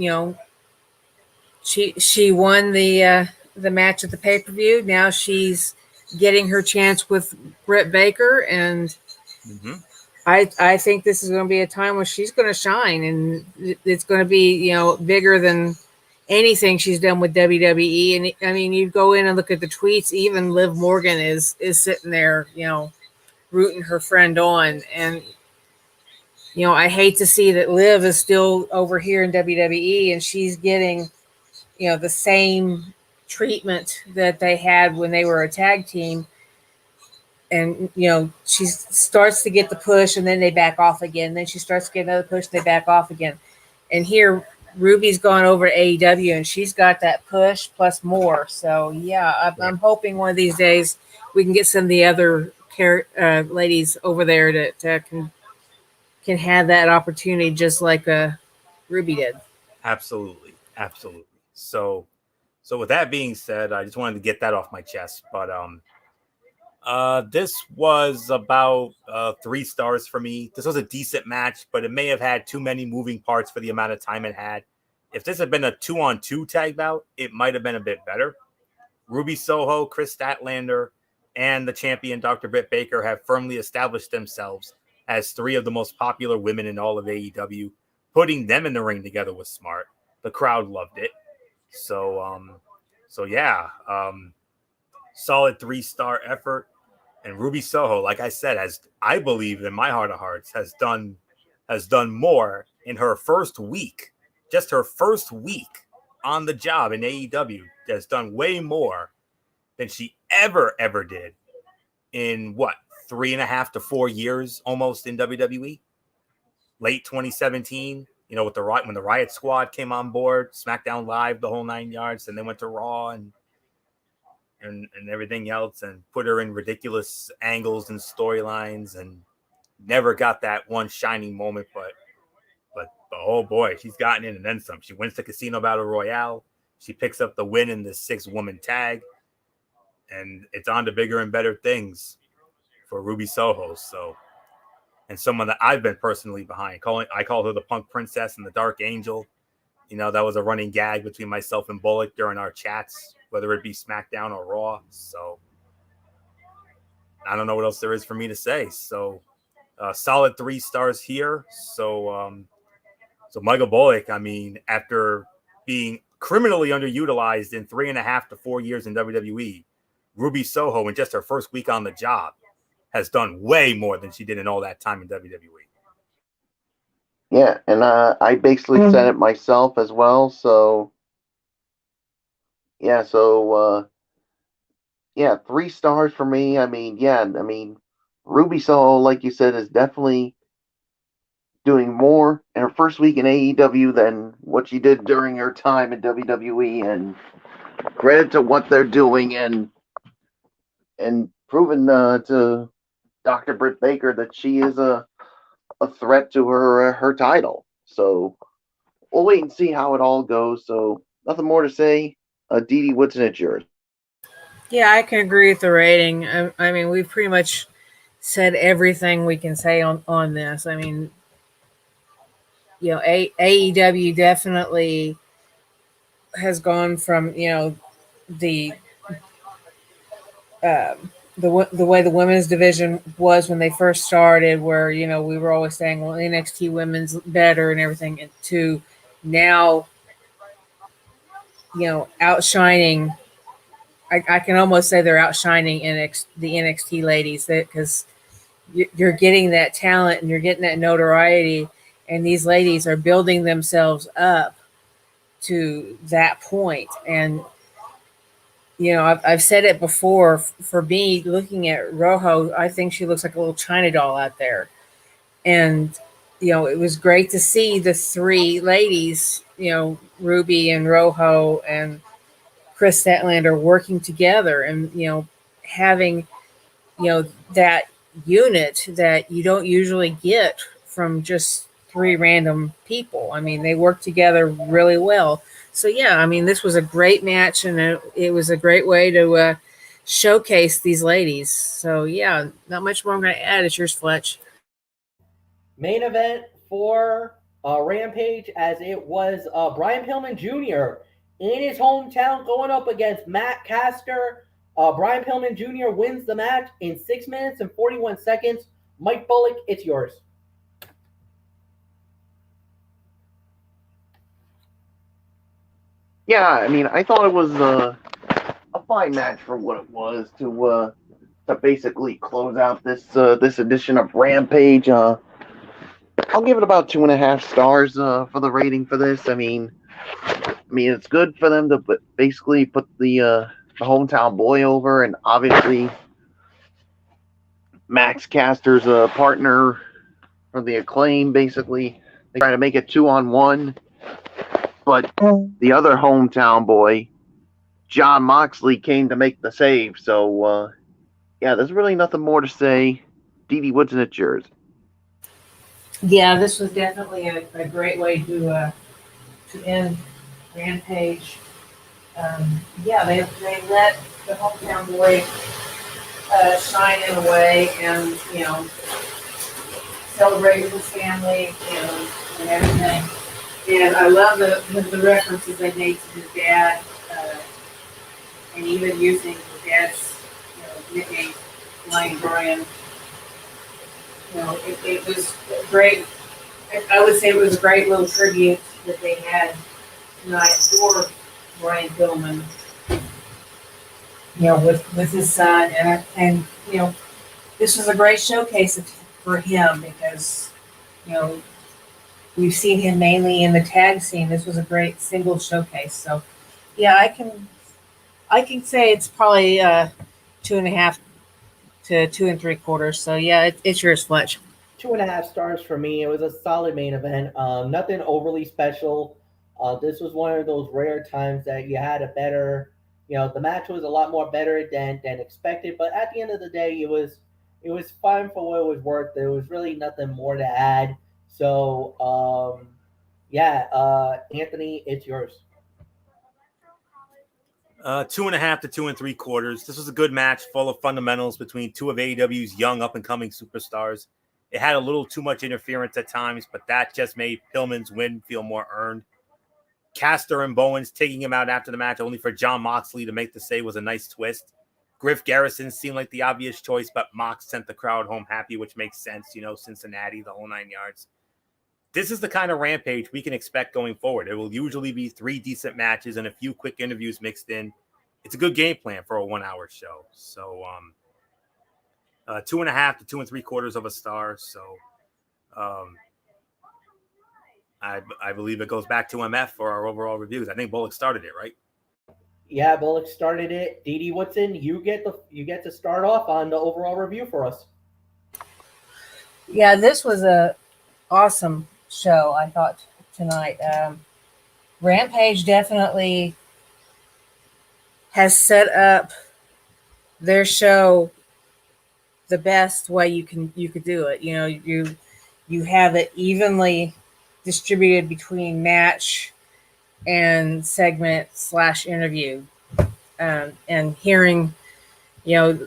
she won the match at the pay-per-view. Now she's getting her chance with Britt Baker, and I think this is going to be a time where she's going to shine, and it's going to be bigger than anything she's done with WWE. And I mean, you go in and look at the tweets. Even Liv Morgan is sitting there, rooting her friend on, and I hate to see that Liv is still over here in WWE and she's getting the same treatment that they had when they were a tag team. And, she starts to get the push and then they back off again. Then she starts to get another push, they back off again. And here, Ruby's gone over to AEW and she's got that push plus more. So, yeah, I'm hoping one of these days we can get some of the other ladies over there that can have that opportunity just like Ruby did. Absolutely. So with that being said, I just wanted to get that off my chest. But this was about 3 stars for me. This was a decent match, but it may have had too many moving parts for the amount of time it had. If this had been a 2-on-2 tag bout, it might have been a bit better. Ruby Soho, Chris Statlander, and the champion Dr. Britt Baker have firmly established themselves as 3 of the most popular women in all of AEW. Putting them in the ring together was smart. The crowd loved it. So yeah, solid 3-star effort. And Ruby Soho, like I said, I believe in my heart of hearts, has done more in her first week, just her first week on the job in AEW, has done way more than she ever did in 3.5 to 4 years almost in WWE. Late 2017, with when the Riot Squad came on board, SmackDown Live, the whole 9 yards, and then went to Raw and everything else, and put her in ridiculous angles and storylines, and never got that one shining moment. But oh boy, she's gotten in and then some. She wins the Casino Battle Royale. She picks up the win in the 6-woman tag, and it's on to bigger and better things for Ruby Soho. So, and someone that I've been personally behind. I call her the Punk Princess and the Dark Angel. That was a running gag between myself and Bullock during our chats, whether it be SmackDown or Raw. So I don't know what else there is for me to say. So solid 3 stars here. So Michael Bullock, I mean, after being criminally underutilized in 3.5 to 4 years in WWE, Ruby Soho, in just her first week on the job, has done way more than she did in all that time in WWE. Yeah, and I basically said it myself as well. So, yeah, 3 stars for me. I mean, Ruby Soho, like you said, is definitely doing more in her first week in AEW than what she did during her time in WWE. And credit to what they're doing and proving to Dr. Britt Baker that she is a threat to her title. So we'll wait and see how it all goes. So nothing more to say. Dee Dee Woodson, it's yours. Yeah, I can agree with the rating. I mean, we've pretty much said everything we can say on this. I mean, AEW definitely has gone from the way the women's division was when they first started, where we were always saying, well, NXT women's better and everything, to now outshining. I can almost say they're outshining the NXT ladies, because you're getting that talent and you're getting that notoriety, and these ladies are building themselves up to that point. And I've said it before. For me, looking at Rojo, I think she looks like a little China doll out there. And it was great to see the three ladies, Ruby and Rojo and Chris Statlander, working together, and having that unit that you don't usually get from just three random people. I mean, they work together really well. So yeah, I mean, this was a great match, and it was a great way to showcase these ladies. So yeah, not much more I'm going to add. It's yours, Fletch. Main event for Rampage, as it was Brian Pillman Jr. in his hometown going up against Matt Caster. Brian Pillman Jr. wins the match in 6 minutes and 41 seconds. Mike Bullock, it's yours. Yeah, I mean, I thought it was a fine match for what it was to basically close out this edition of Rampage. I'll give it about 2.5 stars for the rating for this. I mean, it's good for them to basically put the hometown boy over, and obviously Max Caster's partner for the Acclaim. Basically, they try to make it 2-on-1, but the other hometown boy, John Moxley, came to make the save. So yeah, there's really nothing more to say. Dee Woodson, it's yours. Yeah, this was definitely a great way to end Rampage. Yeah, they let the hometown boy shine in a way, and celebrate with his family and everything. And I love the references they made to his dad, and even using his dad's nickname, Lion Brian. It was great. I would say it was a great little tribute that they had tonight for Brian Pillman, with his son, and this was a great showcase for him, because we've seen him mainly in the tag scene. This was a great single showcase. So yeah, I can say it's probably 2.5 to 2 3/4. So yeah, it's yours, Fletch. 2.5 stars for me. It was a solid main event. Nothing overly special. This was one of those rare times that you had a better, the match was a lot more better than expected. But at the end of the day, it was fine for what it was worth. There was really nothing more to add. So yeah, Anthony, it's yours. 2.5 to 2 3/4. This was a good match, full of fundamentals between two of AEW's young up-and-coming superstars. It had a little too much interference at times, but that just made Pillman's win feel more earned. Caster and Bowens taking him out after the match only for John Moxley to make the save was a nice twist. Griff Garrison seemed like the obvious choice, but Mox sent the crowd home happy, which makes sense, Cincinnati, the whole 9 yards. This is the kind of Rampage we can expect going forward. It will usually be 3 decent matches and a few quick interviews mixed in. It's a good game plan for a 1-hour show. So 2.5 to 2 3/4 of a star. So I believe it goes back to MF for our overall reviews. I think Bullock started it, right? Yeah, Bullock started it. Dee Woodson, you get to start off on the overall review for us. Yeah, this was a awesome show, I thought, tonight. Rampage definitely has set up their show the best way you could do it. You have it evenly distributed between match and segment / interview, and hearing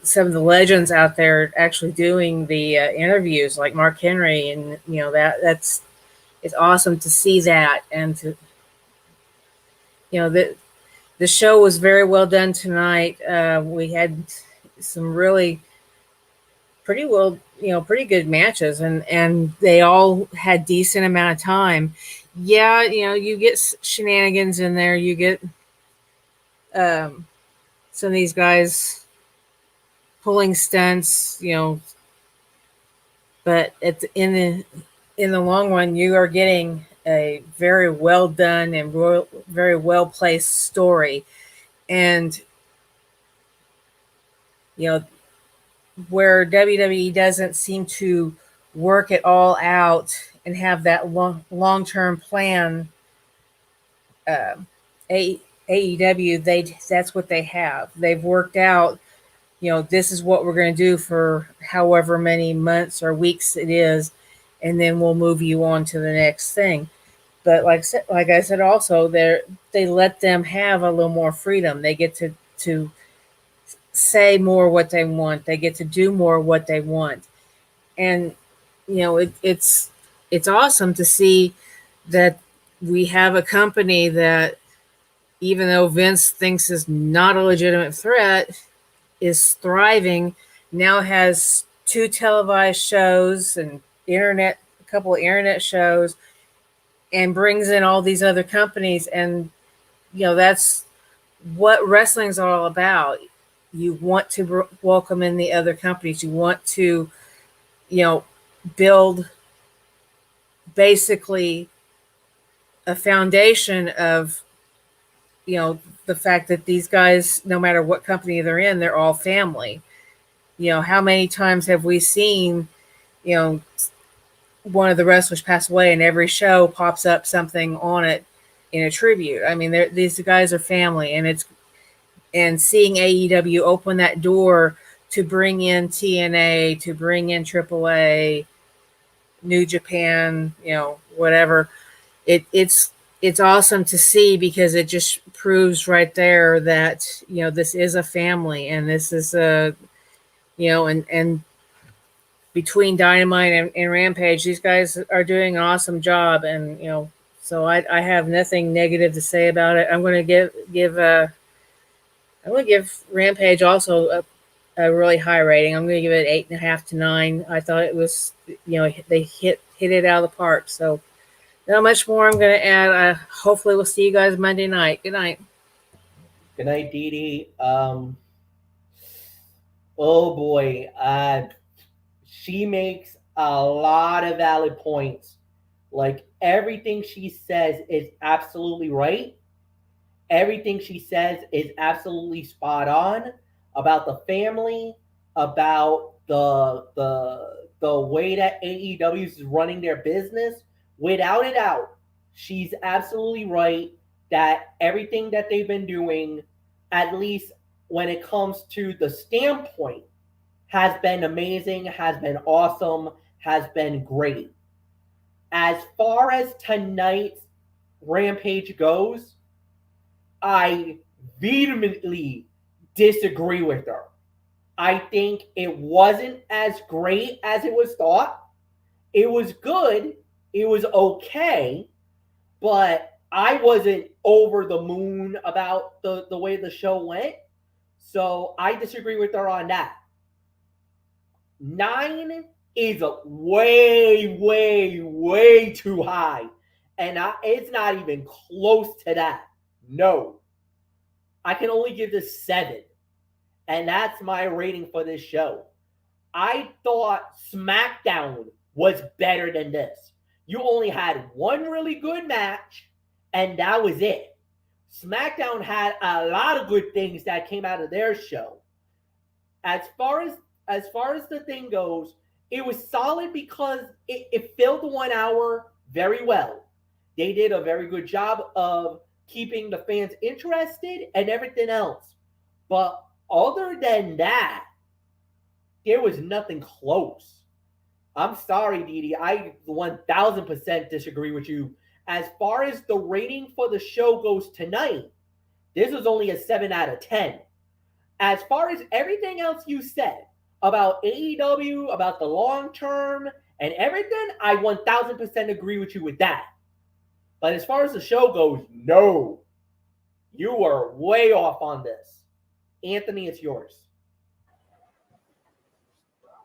some of the legends out there actually doing the interviews, like Mark Henry, and it's awesome to see that. And to the show was very well done tonight. We had some really pretty good matches, and they all had decent amount of time. Yeah, you get shenanigans in there. You get some of these guys pulling stunts, but in the long run, you are getting a very well done and very well placed story. And, you know, where WWE doesn't seem to work it all out and have that long term plan, AEW, that's what they have. They've worked out, you know, this is what we're going to do for however many months or weeks it is, and then we'll move you on to the next thing. But like I said, also they let them have a little more freedom. They get to say more what they want. They get to do more what they want, and you know it's awesome to see that we have a company that, even though Vince thinks is not a legitimate threat, is thriving. Now has 2 televised shows and a couple of internet shows, and brings in all these other companies. And you know that's what wrestling's all about. You want to welcome in the other companies. You want to, you know, build basically a foundation of, you know, the fact that these guys, no matter what company they're in, they're all family. You know, how many times have we seen, you know, one of the wrestlers pass away and every show pops up something on it in a tribute? I mean, these guys are family, and seeing AEW open that door to bring in TNA, to bring in AAA, New Japan, you know, whatever, it's awesome to see, because it just proves right there that, you know, this is a family, and this is a, you know, and between Dynamite and Rampage, these guys are doing an awesome job. And, you know, so I have nothing negative to say about it. I'm going to give Rampage also a really high rating. I'm going to give it 8.5 to 9. I thought it was, you know, they hit it out of the park. So not much more I'm going to add. Hopefully we'll see you guys Monday night. Good night. Good night, Dee Dee. Oh boy, she makes a lot of valid points. Like, everything she says is absolutely right. Everything she says is absolutely spot on about the family, about the way that AEW is running their business. Without a doubt, she's absolutely right that everything that they've been doing, at least when it comes to the standpoint, has been amazing, has been awesome, has been great. As far as tonight's Rampage goes, I vehemently disagree with her. I think it wasn't as great as it was thought. It was good. It was okay. But I wasn't over the moon about the way the show went. So I disagree with her on that. 9 is way, way, way too high. And it's not even close to that. No. I can only give this 7. And that's my rating for this show. I thought Smackdown was better than this. You only had one really good match, and that was it. SmackDown had a lot of good things that came out of their show. As far as the thing goes, it was solid because it filled the 1 hour very well. They did a very good job of keeping the fans interested and everything else. But other than that, there was nothing close. I'm sorry, Dee Dee. I 1000% disagree with you. As far as the rating for the show goes tonight, this was only a 7 out of 10. As far as everything else you said about AEW, about the long term and everything, I 1000% agree with you with that. But as far as the show goes, no. You were way off on this. Anthony, it's yours.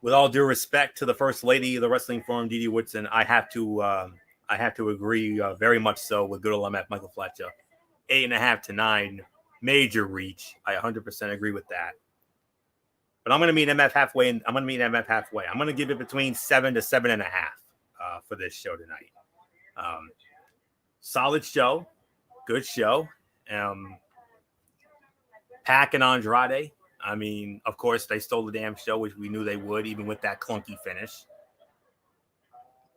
With all due respect to the First Lady of the Wrestling Forum, Dee Dee Woodson, I have to agree very much so with good old MF Michael Fletcher. 8.5 to 9, major reach. I 100% agree with that. But I'm going to meet MF halfway, and I'm going to give it between 7 to 7.5 for this show tonight. solid show, good show. Pac and Andrade. I mean, of course, they stole the damn show, which we knew they would, even with that clunky finish.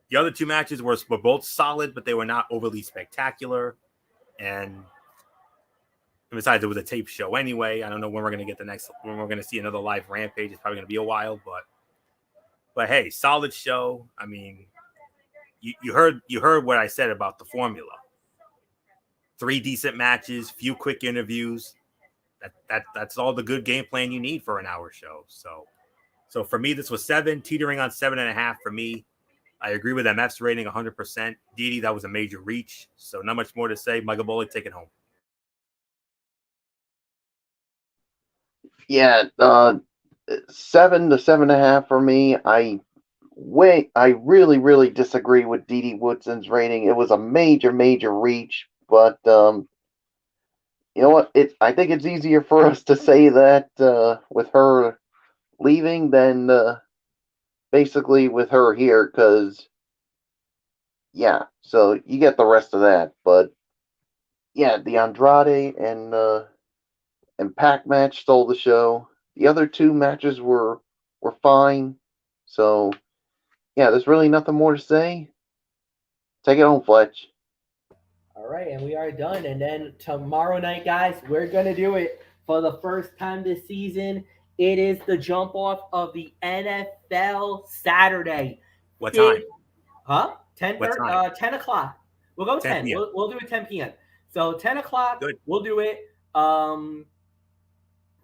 The other two matches were both solid, but they were not overly spectacular. And besides, it was a tape show anyway. I don't know when we're going to see another live Rampage. It's probably going to be a while, but hey, solid show. I mean, you heard what I said about the formula. 3 decent matches, few quick interviews. That's all the good game plan you need for an hour show. So for me, this was 7, teetering on 7.5 for me. I agree with MF's rating 100%. Didi, that was a major reach. So not much more to say. Michael Bullock, take it home. Yeah, 7 to 7.5 for me. I really, really disagree with Dee Dee Woodson's rating. It was a major, major reach, but you know what? I think it's easier for us to say that with her leaving than basically with her here, because yeah. So you get the rest of that, but yeah, the Andrade and Pac match stole the show. The other 2 matches were fine. So yeah, there's really nothing more to say. Take it home, Fletch. All right, and we are done. And then tomorrow night, guys, we're going to do it for the first time this season. It is the jump off of the NFL Saturday. What time? 10 o'clock. We'll go 10. We'll do it 10 p.m. So 10 o'clock, Good. We'll do it.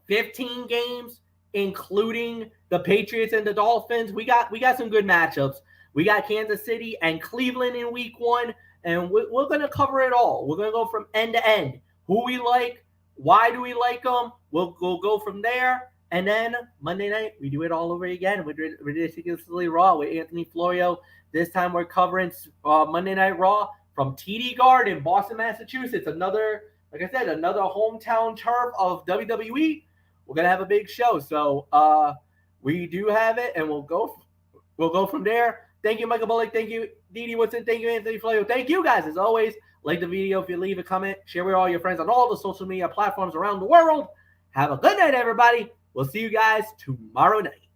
15 games, including the Patriots and the Dolphins. We got some good matchups. We got Kansas City and Cleveland in week 1, and we're going to cover it all. We're going to go from end to end. Who we like, why do we like them? We'll go from there. And then Monday night, we do it all over again with Ridiculously Raw with Anthony Florio. This time we're covering Monday Night Raw from TD Garden, Boston, Massachusetts. Another hometown turf of WWE. We're going to have a big show. So we do have it, and we'll go from there. Thank you, Michael Bullock. Thank you, Didi Woodson. Thank you, Anthony Florio. Thank you, guys, as always. Like the video if you leave a comment. Share with all your friends on all the social media platforms around the world. Have a good night, everybody. We'll see you guys tomorrow night.